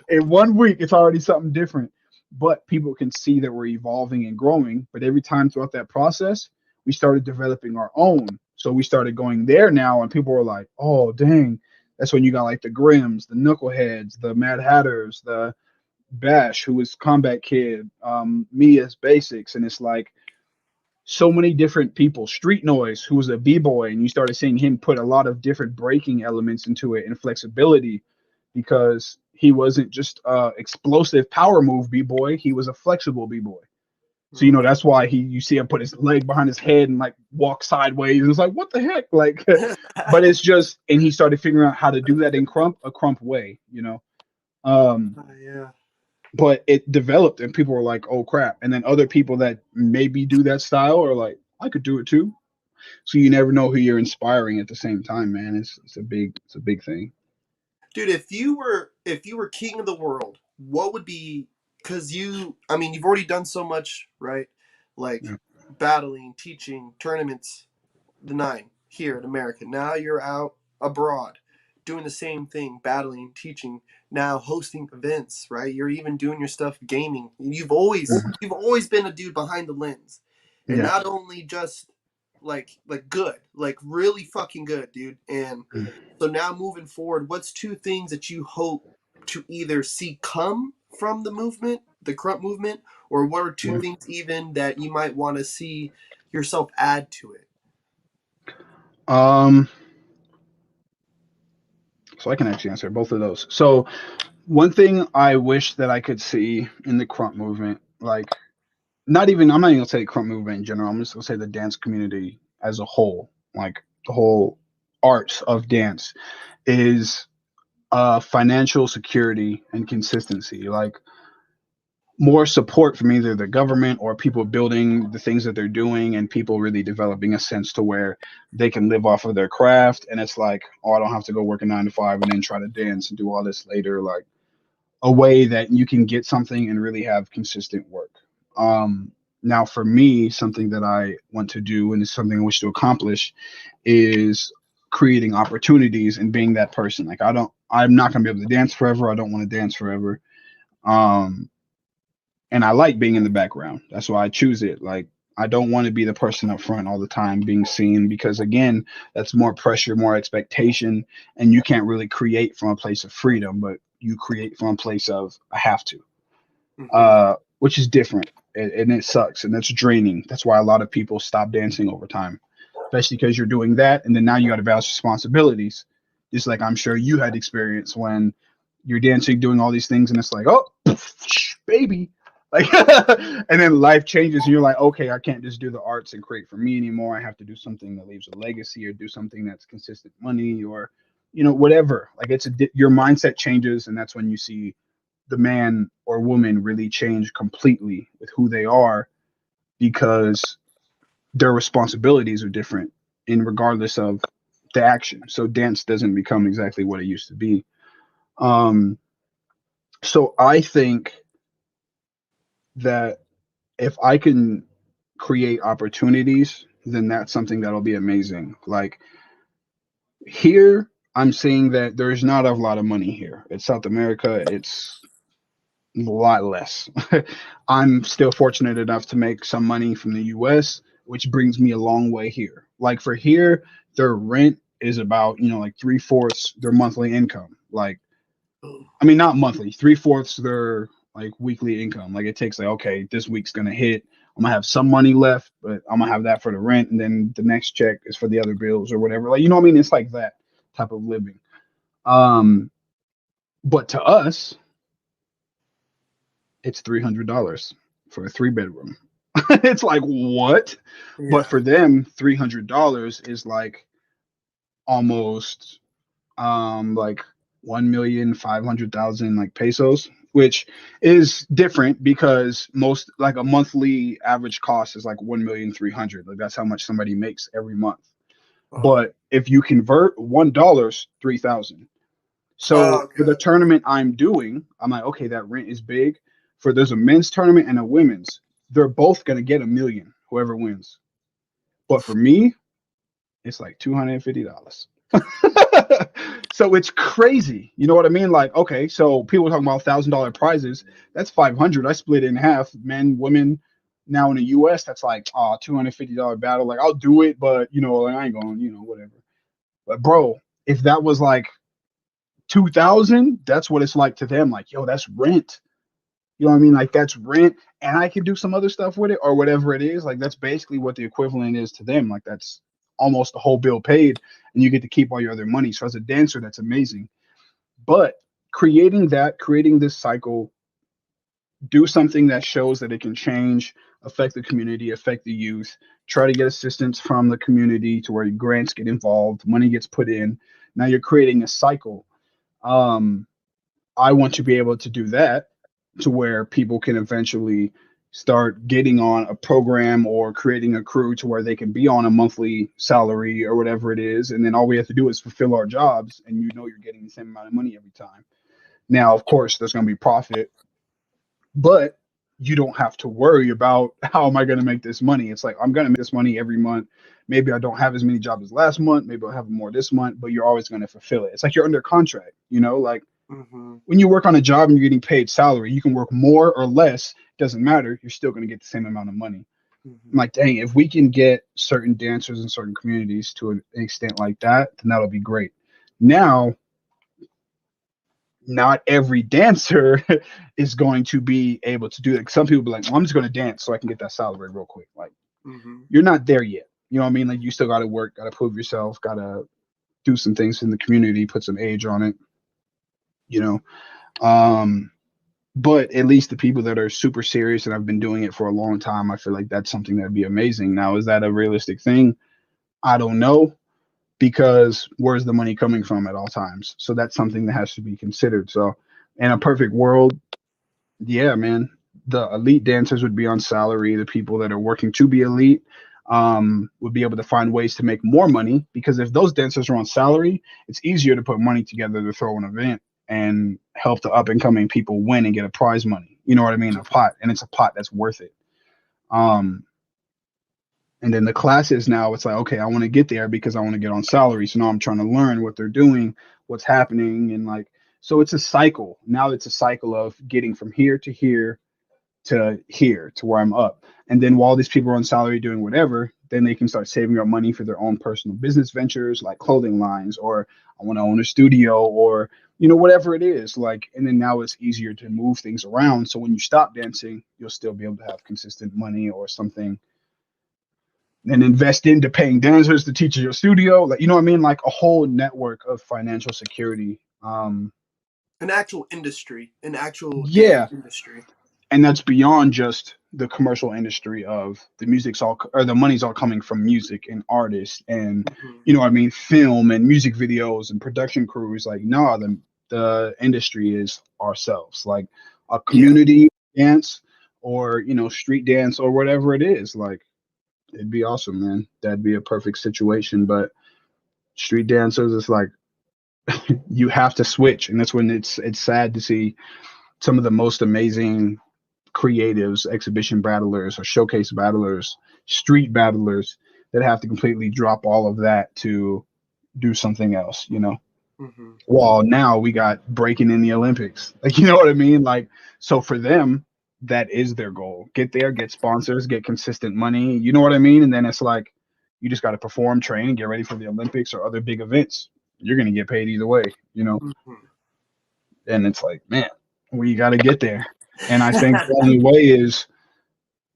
In 1 week, it's already something different. But people can see that we're evolving and growing. But every time throughout that process, we started developing our own. So we started going there now, and people were like, oh dang. That's when you got like the Grims, the Knuckleheads, the Mad Hatters, the Bash, who was Combat Kid, me as Basix, and it's like so many different people. Street Noise, who was a b-boy, and you started seeing him put a lot of different breaking elements into it and flexibility because he wasn't just explosive power move b-boy, he was a flexible b-boy. So that's why you see him put his leg behind his head and like walk sideways. It's like, what the heck? Like, but it's just, and he started figuring out how to do that in a crump way. Yeah. But it developed and people were like, oh crap. And then other people that maybe do that style are like, I could do it too. So you never know who you're inspiring at the same time, man. It's a big thing. Dude, if you were king of the world, what would be, cuz I mean, you've already done so much, right? Like Yeah. battling, teaching, tournaments, the nine here in America. Now you're out abroad doing the same thing, battling, teaching, now hosting events, right? You're even doing your stuff gaming. Mhm. You've always been a dude behind the lens. And Yeah. not only just like good, like really fucking good, dude. And Mhm. so now moving forward, what's two things that you hope to either see come from the movement, the Crump movement, or what are two Yeah. things even that you might want to see yourself add to it? Um, so I can actually answer both of those. So one thing I wish that I could see in the crump movement, like I'm not even gonna say the crump movement in general. I'm just gonna say the dance community as a whole, like the whole arts of dance, is financial security and consistency. Like more support from either the government or people building the things that they're doing and people really developing a sense to where they can live off of their craft. And it's like, oh, I don't have to go work a 9 to 5 and then try to dance and do all this later. Like a way that you can get something and really have consistent work. Now, for me, something that I want to do and is something I wish to accomplish is creating opportunities and being that person. Like I'm not gonna be able to dance forever. I don't want to dance forever. Um, and I like being in the background. That's why I choose it. Like I don't want to be the person up front all the time being seen because again, that's more pressure, more expectation, and you can't really create from a place of freedom, but you create from a place of I have to, Mm-hmm. which is different, and it sucks and that's draining. That's why a lot of people stop dancing over time, especially because you're doing that, and then now you got to balance responsibilities. Just like I'm sure you had experience when you're dancing, doing all these things, and it's like, oh, baby, like, and then life changes, and you're like, okay, I can't just do the arts and create for me anymore. I have to do something that leaves a legacy, or do something that's consistent money, or whatever. Like your mindset changes, and that's when you see the man or woman really change completely with who they are because their responsibilities are different in regardless of the action. So dance doesn't become exactly what it used to be. Um, so I think that if I can create opportunities, then that's something that'll be amazing. Like here, I'm seeing that there's not a lot of money here. It's South America. It's a lot less. I'm still fortunate enough to make some money from the US, which brings me a long way here. Like for here, their rent is about, like three-fourths their monthly income. Like, I mean, not monthly, three-fourths their like weekly income. Like it takes like, okay, this week's gonna hit. I'm gonna have some money left, but I'm gonna have that for the rent, and then the next check is for the other bills or whatever. Like, you know what I mean? It's like that type of living. Um, but to us, it's $300 for a 3 bedroom. It's like what? But Yeah. for them, $300 is like almost like 1,500,000 like pesos, which is different because most like a monthly average cost is like 1,300,000. Like that's how much somebody makes every month. Uh-huh. But if you convert $1, 3,000. Oh, So okay, for the okay. tournament I'm doing, I'm like, okay, that rent is big. For there's a men's tournament and a women's, they're both gonna get 1 million, whoever wins. But for me, it's like $250. So it's crazy. You know what I mean? Like, okay, so people talking about $1,000 prizes. That's 500. I split it in half, men, women. Now in the US, that's like $250 battle. Like I'll do it, but like, I ain't going, whatever. But bro, if that was like 2,000, that's what it's like to them. Like, yo, that's rent. You know what I mean? Like that's rent, and I can do some other stuff with it or whatever it is. Like that's basically what the equivalent is to them. Like that's almost the whole bill paid, and you get to keep all your other money. So as a dancer, that's amazing. But creating this cycle, do something that shows that it can change, affect the community, affect the youth. Try to get assistance from the community to where grants get involved, money gets put in. Now you're creating a cycle. Um, I want to be able to do that to where people can eventually start getting on a program or creating a crew to where they can be on a monthly salary or whatever it is. And then all we have to do is fulfill our jobs, and you know you're getting the same amount of money every time. Now, of course, there's going to be profit, but you don't have to worry about how am I going to make this money. It's like I'm going to make this money every month. Maybe I don't have as many jobs as last month. Maybe I'll have more this month, but you're always going to fulfill it. It's like you're under contract, you know, like Mm-hmm. when you work on a job and you're getting paid salary, you can work more or less, doesn't matter. You're still going to get the same amount of money. I'm Mm-hmm. like, dang, if we can get certain dancers in certain communities to an extent like that, then that'll be great. Now, not every dancer is going to be able to do it. Some people be like, well, I'm just going to dance so I can get that salary real quick. Like, Mm-hmm. you're not there yet. You know what I mean? Like, you still got to work, got to prove yourself, got to do some things in the community, put some age on it, you know. Um, but at least the people that are super serious and have been doing it for a long time, I feel like that's something that'd be amazing. Now, is that a realistic thing? I don't know, because where's the money coming from at all times? So that's something that has to be considered. So in a perfect world, yeah, man, the elite dancers would be on salary. The people that are working to be elite would be able to find ways to make more money, because if those dancers are on salary, it's easier to put money together to throw an event and help the up and coming people win and get a prize money. You know what I mean? A pot, and it's a pot that's worth it. Um, and then the classes now, it's like, okay, I want to get there because I want to get on salary. So now I'm trying to learn what they're doing, what's happening, and like, so it's a cycle. Now it's a cycle of getting from here to where I'm up. And then while these people are on salary doing whatever, then they can start saving up money for their own personal business ventures like clothing lines, or I want to own a studio, or whatever it is. Like, and then now it's easier to move things around. So when you stop dancing, you'll still be able to have consistent money or something, and invest into paying dancers to teach your studio. Like, you know what I mean? Like a whole network of financial security. An actual industry, an actual dance Yeah, industry. and that's beyond just the commercial industry of the music's all, or the money's all coming from music and artists and Mm-hmm. what I mean, film and music videos and production crews. Like, no, the industry is ourselves, like a Yeah. community dance, or street dance, or whatever it is. Like, it'd be awesome, man. That'd be a perfect situation. But street dancers, it's like you have to switch, and that's when it's sad to see some of the most amazing creatives, exhibition battlers or showcase battlers, street battlers, that have to completely drop all of that to do something else. Mm-hmm. Well, now we got breaking in the Olympics. Like, you know what I mean? Like, so for them, that is their goal. Get there, get sponsors, get consistent money. You know what I mean? And then it's like you just got to perform, train, and get ready for the Olympics or other big events. You're gonna get paid either way. Mm-hmm. And it's like, man, we got to get there. And I think the only way is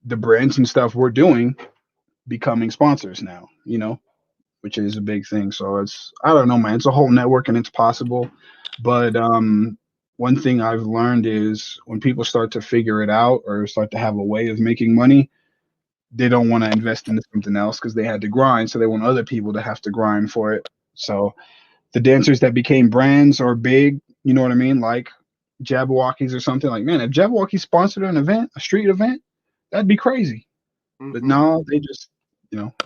the brands and stuff we're doing becoming sponsors now, which is a big thing. So it's, I don't know, man, it's a whole network and it's possible. But one thing I've learned is when people start to figure it out or start to have a way of making money, they don't want to invest into something else because they had to grind. So they want other people to have to grind for it. So the dancers that became brands or big, you know what I mean? Like Jabberwockies or something, like, man, if Jabberwocky sponsored an event, a street event, that'd be crazy. But Mm-hmm. no, they just,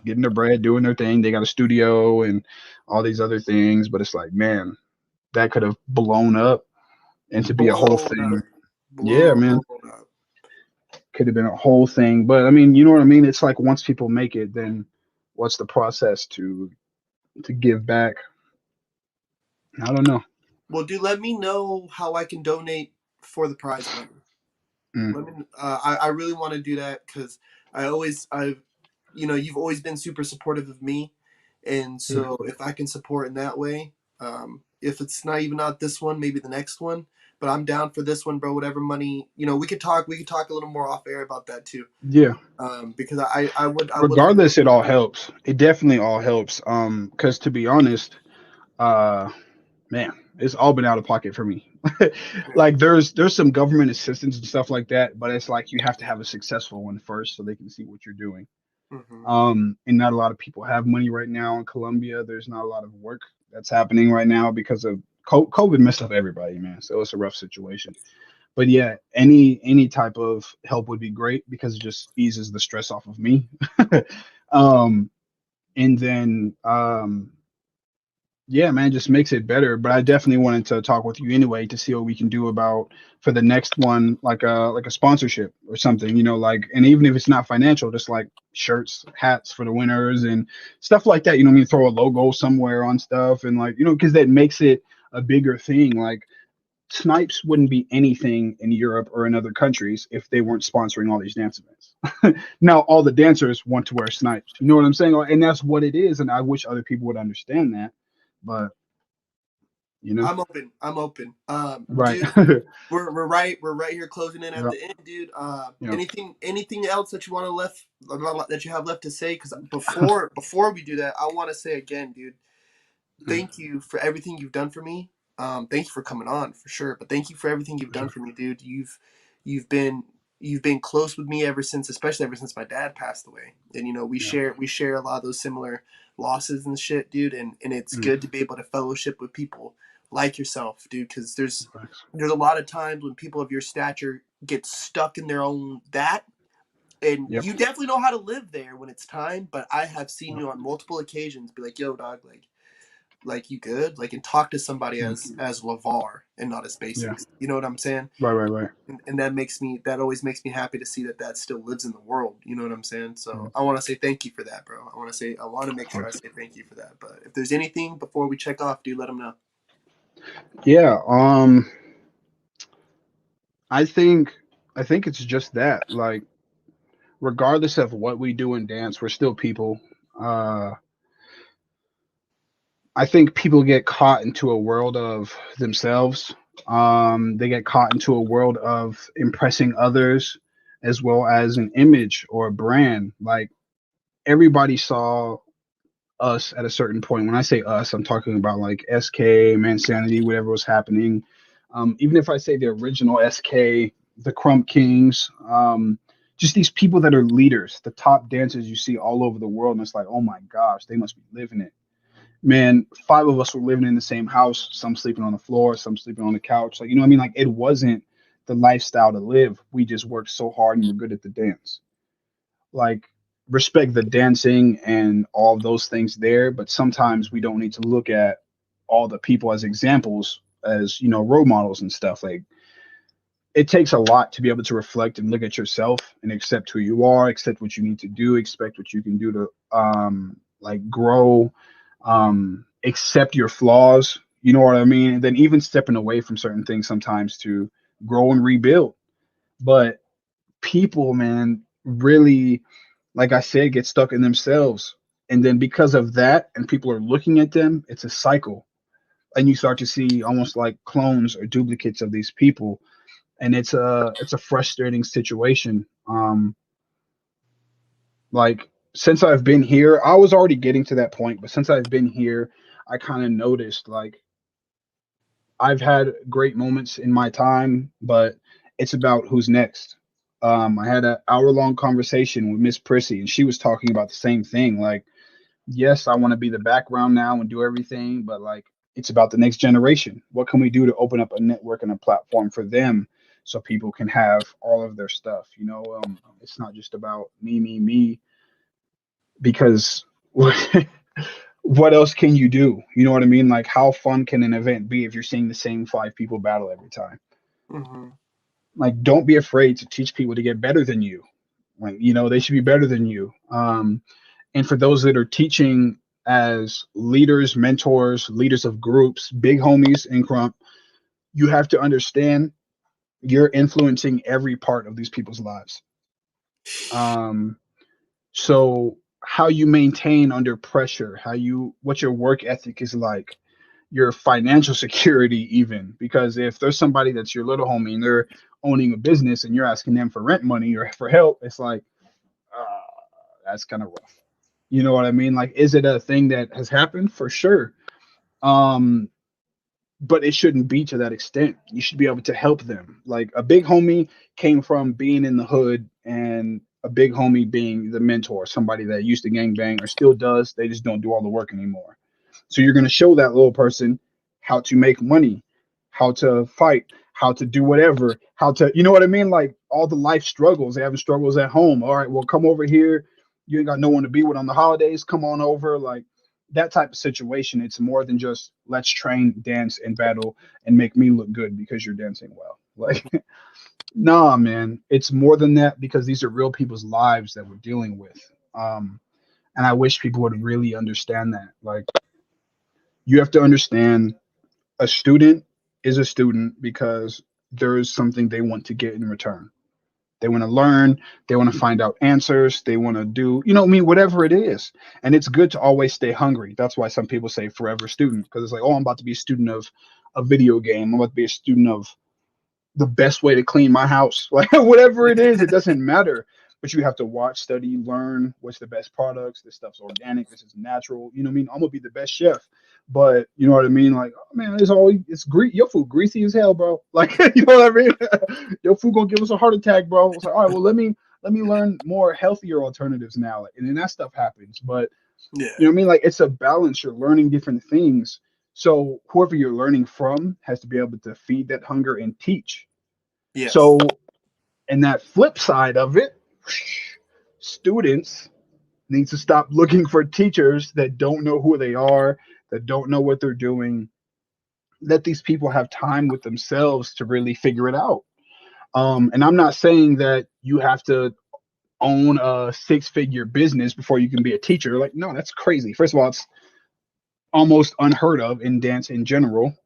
getting their bread, doing their thing. They got a studio and all these other things. But it's like, man, that could have blown up and to be a whole Blown thing. up. Yeah, Blown man, up. could have been a whole thing. But I mean, you know what I mean? It's like once people make it, then what's the process to give back? I don't know. Well, dude, let me know how I can donate for the prize money. Mm, Let me. I really want to do that because I've you've always been super supportive of me, and mm. so if I can support in that way, if it's not this one, maybe the next one. But I'm down for this one, bro. Whatever money, we could talk a little more off air about that too. Yeah. Because I would like to Regardless, it support all that. helps. It definitely all helps. Because to be honest, uh, man, it's all been out of pocket for me. Yeah. Like there's some government assistance and stuff like that, but it's like you have to have a successful one first so they can see what you're doing. Mm-hmm. And not a lot of people have money right now in Colombia. There's not a lot of work that's happening right now because of COVID messed up everybody, man. So it's a rough situation. But yeah, any type of help would be great because it just eases the stress off of me. um, and then yeah, man, just makes it better. But I definitely wanted to talk with you anyway to see what we can do about for the next one, like a sponsorship or something, like, and even if it's not financial, just like shirts, hats for the winners and stuff like that. I mean, throw a logo somewhere on stuff and like, because that makes it a bigger thing. Like Snipes wouldn't be anything in Europe or in other countries if they weren't sponsoring all these dance events. Now all the dancers want to wear Snipes. You know what I'm saying? And that's what it is. And I wish other people would understand that. But you know, I'm open. I'm open. right. Dude, we're right here closing in at Yeah, the end, dude. yeah. Anything else that you want to left that you have left to say? Because before we do that, I want to say again, dude, thank you for everything you've done for me. Thank you for coming on for sure, but thank you for everything you've For done sure. for me, dude. You've been you've been close with me ever since, especially ever since my dad passed away. And we Yeah. share a lot of those similar losses and shit, dude. And it's Mm, good to be able to fellowship with people like yourself, dude. Because thanks. there's a lot of times when people of your stature get stuck in their own that, and Yep. you definitely know how to live there when it's time. But I have seen Yep. you on multiple occasions be like, "Yo, dog, like you good, like, and talk to somebody Mm, as Lavar and not as yeah. Basix." You know what I'm saying? Right. Right. Right. And that always makes me happy to see that still lives in the world. You know what I'm saying? Yeah. So I want to say thank you for that, bro. I want to Of make sure I course. say thank you for that. But if there's anything before we check off, dude, let them know. Yeah. I think I think it's just that. Like, regardless of what we do in dance, we're still people. Uh, I think people get caught into a world of themselves. They get caught into a world of impressing others as well as an image or a brand. Like everybody saw us at a certain point. When I say us, I'm talking about like SK, Mansanity, whatever was happening. Even if I say the original SK, the Crump Kings, just these people that are leaders, the top dancers you see all over the world, and it's like, oh my gosh, they must be living it. Man, five of us were living in the same house, some sleeping on the floor, some sleeping on the couch. Like, what I mean? Like, it wasn't the lifestyle to live. We just worked so hard and we're good at the dance. Like, respect the dancing and all of those things there, but sometimes we don't need to look at all the people as examples, as, role models and stuff. Like, it takes a lot to be able to reflect and look at yourself and accept who you are, accept what you need to do, expect what you can do to like grow, accept your flaws, you know what I mean? And then even stepping away from certain things sometimes to grow and rebuild. But people, man, really, like I said, get stuck in themselves. And then because of that, and people are looking at them, it's a cycle. And you start to see almost like clones or duplicates of these people, and it's a frustrating situation. Like since I've been here, I was already getting to that point, but since I've been here, I kind of noticed like I've had great moments in my time, but it's about who's next. I had an hour-long conversation with Miss Prissy, and she was talking about the same thing. Like, yes, I want to be the background now and do everything, but like it's about the next generation. What can we do to open up a network and a platform for them so people can have all of their stuff? It's not just about me, because what else can you do? You know what I mean? Like, how fun can an event be if you're seeing the same five people battle every time? Mm-hmm. Like, don't be afraid to teach people to get better than you. Like, they should be better than you. And for those that are teaching as leaders, mentors, leaders of groups, big homies in Crump, you have to understand you're influencing every part of these people's lives. Um, so how you maintain under pressure, what your work ethic is like, your financial security, even because if there's somebody that's your little homie and they're owning a business and you're asking them for rent money or for help, it's like, uh, that's kind of rough. You know what I mean? Like, is it a thing that has happened? For sure. Um, but it shouldn't be to that extent. You should be able to help them. Like a big homie came from being in the hood, and a big homie being the mentor, somebody that used to gang bang or still does. They just don't do all the work anymore. So you're going to show that little person, how to make money, how to fight, how to do whatever, how to, you know what I mean? Like all the life struggles, they having struggles at home. All right, well, come over here. You ain't got no one to be with on the holidays. Come on over. Like that type of situation. It's more than just let's train, dance, and battle and make me look good because you're dancing well. Like, nah, man, it's more than that because these are real people's lives that we're dealing with. Um, and I wish people would really understand that. Like, you have to understand a student is a student because there is something they want to get in return. They want to learn, they want to find out answers, they want to do, you know what I mean, whatever it is. And it's good to always stay hungry. That's why some people say forever student, because it's like, oh, I'm about to be a student of a video game. I'm about to be a student of the best way to clean my house. Like whatever it is, it doesn't matter. But you have to watch, study, learn what's the best products. This stuff's organic. This is natural. You know what I mean? I'm gonna be the best chef. But you know what I mean? Like, oh, man, your food greasy as hell, bro. Like, you know what I mean? Your food gonna give us a heart attack, bro. It's like, all right, well, let me learn more healthier alternatives now. Like, and then that stuff happens. But Yeah. you know what I mean? Like it's a balance. You're learning different things. So whoever you're learning from has to be able to feed that hunger and teach. Yes. So, and that flip side of it, students need to stop looking for teachers that don't know who they are, that don't know what they're doing. Let these people have time with themselves to really figure it out. And I'm not saying that you have to own a six-figure business before you can be a teacher. Like, no, that's crazy. First of all, it's almost unheard of in dance in general.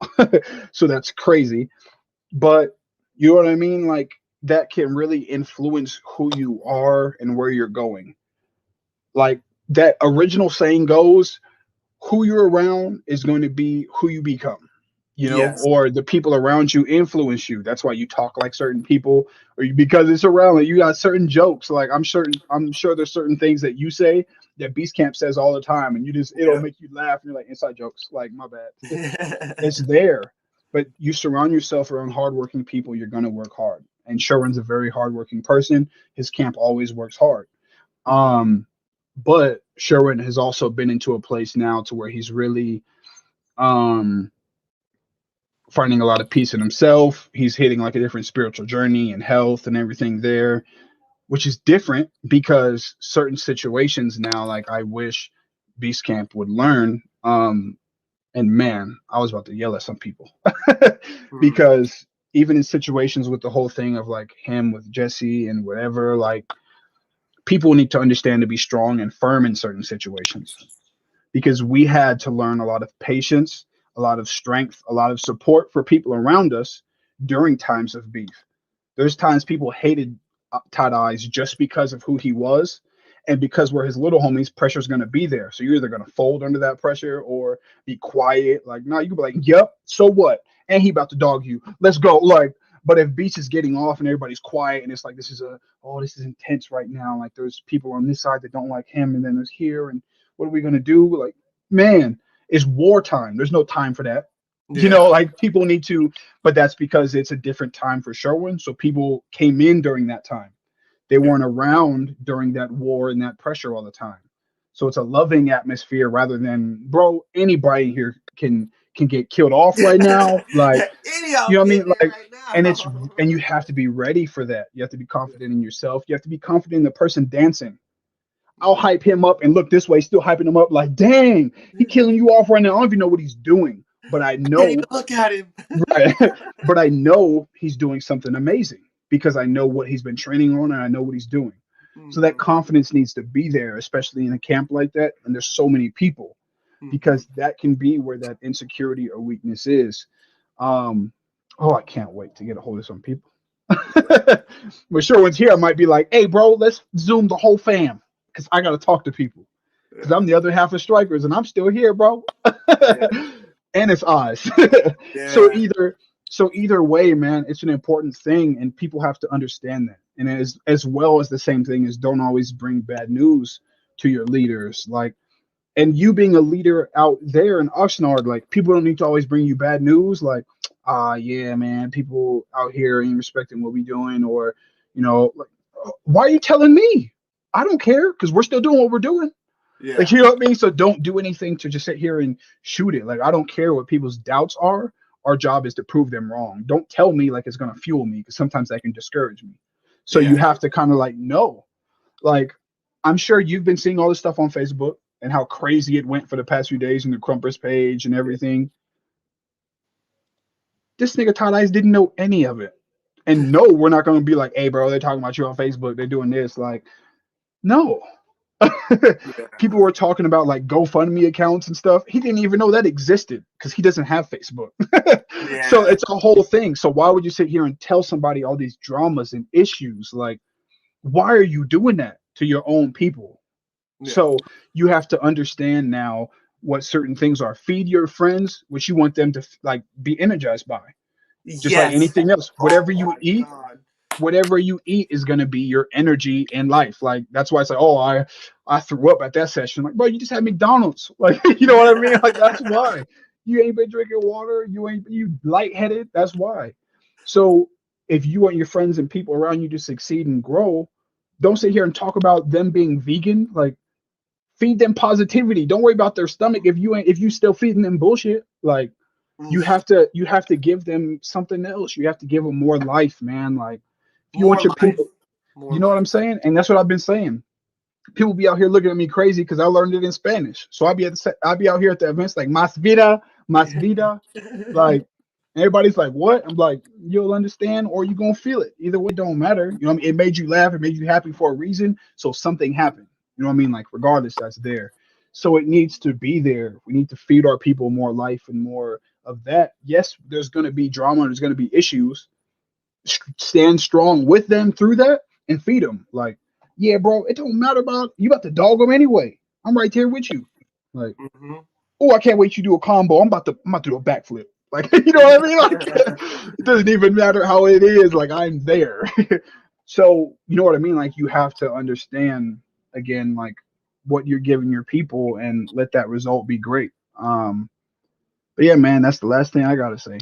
So that's crazy. But you know what I mean? Like that can really influence who you are and where you're going. Like that original saying goes, who you're around is going to be who you become, you know, Yes. or the people around you influence you. That's why you talk like certain people, or because it's around. Like you got certain jokes. Like I'm sure there's certain things that you say that Beast Camp says all the time, and it'll Yep. make you laugh. And you're like inside jokes. Like my bad. Yeah. It's there, but you surround yourself around hardworking people. You're gonna work hard. And Sherwin's a very hardworking person. His camp always works hard. Um, but Sherwin has also been into a place now to where he's really um finding a lot of peace in himself. He's hitting like a different spiritual journey and health and everything there, which is different because certain situations now, like I wish Beast Camp would learn. And man, I was about to yell at some people because even in situations with the whole thing of like him with Jesse and whatever, like people need to understand to be strong and firm in certain situations because we had to learn a lot of patience, a lot of strength, a lot of support for people around us during times of beef. There's times people hated Todd Eyes just because of who he was. And because we're his little homies, pressure's going to be there. So you're either going to fold under that pressure or be quiet. Like, no, you can be like, yep, so what? And he about to dog you. Let's go. Like, but if Beach is getting off and everybody's quiet and it's like, this is intense right now. Like, there's people on this side that don't like him. And then there's here. And what are we going to do? Like, man, it's wartime. There's no time for that. You know, Yeah. like people need to, but that's because it's a different time for Sherwin. So people came in during that time. They Yeah. weren't around during that war and that pressure all the time. So it's a loving atmosphere rather than, bro, anybody here can get killed off right now. Like, Any you know what I outfit mean? there Like, right and now. you have to be ready for that. You have to be confident in yourself. You have to be confident in the person dancing. I'll hype him up and look this way, still hyping him up like, dang, he killing you off right now. I don't even know what he's doing. But I I can't even know look at him. right. But I know he's doing something amazing because I know what he's been training on and I know what he's doing. So that Mhm. confidence needs to be there, especially in a camp like that. And there's so many people Mhm. because that can be where that insecurity or weakness is. Um, oh, I can't wait to get a hold of some people. When Sherwin's here, I might be like, hey, bro, let's Zoom the whole fam because I got to talk to people because I'm Yeah. the other half of Strikers and I'm still here, bro. Yeah. And it's Oz. so Yeah. either so either way, man, it's an important thing, and people have to understand that. And as well as the same thing is don't always bring bad news to your leaders. Like, and you being a leader out there in Oxnard, like people don't need to always bring you bad news. Like, yeah, man, people out here ain't respecting what we doing, or like, why are you telling me? I don't care because we're still doing what we're doing. Yeah. Like, you know what I mean? So don't do anything to just sit here and shoot it. Like, I don't care what people's doubts are. Our job is to prove them wrong. Don't tell me like it's gonna fuel me, because sometimes that can discourage me. So you Yeah. have to kind of like know. Like, I'm sure you've been seeing all this stuff on Facebook and how crazy it went for the past few days in the Crumpers page and everything. This nigga Todd Ice didn't know any of it. And no, we're not gonna be like, hey bro, they're talking about you on Facebook, they're doing this. Like, no. Yeah. People were talking about like GoFundMe accounts and stuff. He didn't even know that existed because he doesn't have Facebook. So Yeah. it's a whole thing. So why would you sit here and tell somebody all these dramas and issues? Like, why are you doing that to your own people? Yeah. So you have to understand now what certain things are. Feed your friends what you want them to like be energized by. Just like Yes. anything else. Oh my God. Whatever you eat is going to be your energy in life. Like, that's why it's like, oh, I threw up at that session. Like, bro, you just had McDonald's. Like, you know what I mean? Like, that's why. You ain't been drinking water. You lightheaded. That's why. So if you want your friends and people around you to succeed and grow, don't sit here and talk about them being vegan. Like, feed them positivity. Don't worry about their stomach if you still feeding them bullshit. Like, Oof. you have to give them something else. You have to give them more life, man. Like, if you want More your life. people, More you know what life. I'm saying? And that's what I've been saying. People be out here looking at me crazy because I learned it in Spanish. So I'll be out here at the events like mas vida. Like, everybody's like, what? I'm like, you'll understand or you gonna feel it. Either way, don't matter. You know what I mean? It made you laugh, it made you happy for a reason. So something happened. You know what I mean? Like, regardless, that's there. So it needs to be there. We need to feed our people more life and more of that. Yes, there's gonna be drama, there's gonna be issues. Stand strong with them through that and feed them. Like, yeah, bro, it don't matter about you about to dog them anyway. I'm right there with you. Like, Hmm. oh, I can't wait you do a combo. I'm about to do a backflip. Like, you know what I mean? Like, it doesn't even matter how it is. Like, I'm there. So, you know what I mean? Like, you have to understand again, like, what you're giving your people and let that result be great. But yeah, man, that's the last thing I gotta say.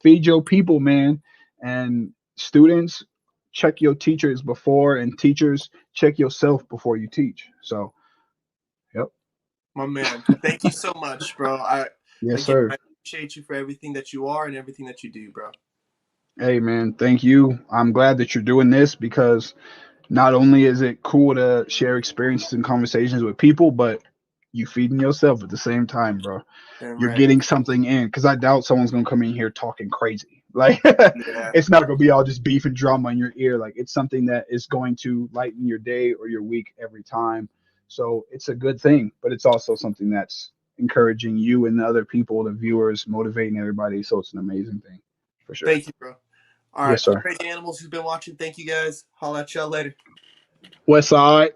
Feed your people, man. And students, check your teachers before, and teachers, check yourself before you teach. So, yep. My man. Thank you so much, bro. Yes, Again, sir. I appreciate you for everything that you are and everything that you do, bro. Hey, man, thank you. I'm glad that you're doing this because not only is it cool to share experiences and conversations with people, but you feeding yourself at the same time, bro. Damn You're right. getting something in because I doubt someone's gonna come in here talking crazy. Like, Yeah. it's not gonna be all just beef and drama in your ear. Like, it's something that is going to lighten your day or your week every time. So it's a good thing, but it's also something that's encouraging you and the other people, the viewers, motivating everybody. So it's an amazing thing for sure. Thank you, bro. All Yes, right. For sir. crazy animals who've been watching, thank you guys. Holla at y'all later. West Side.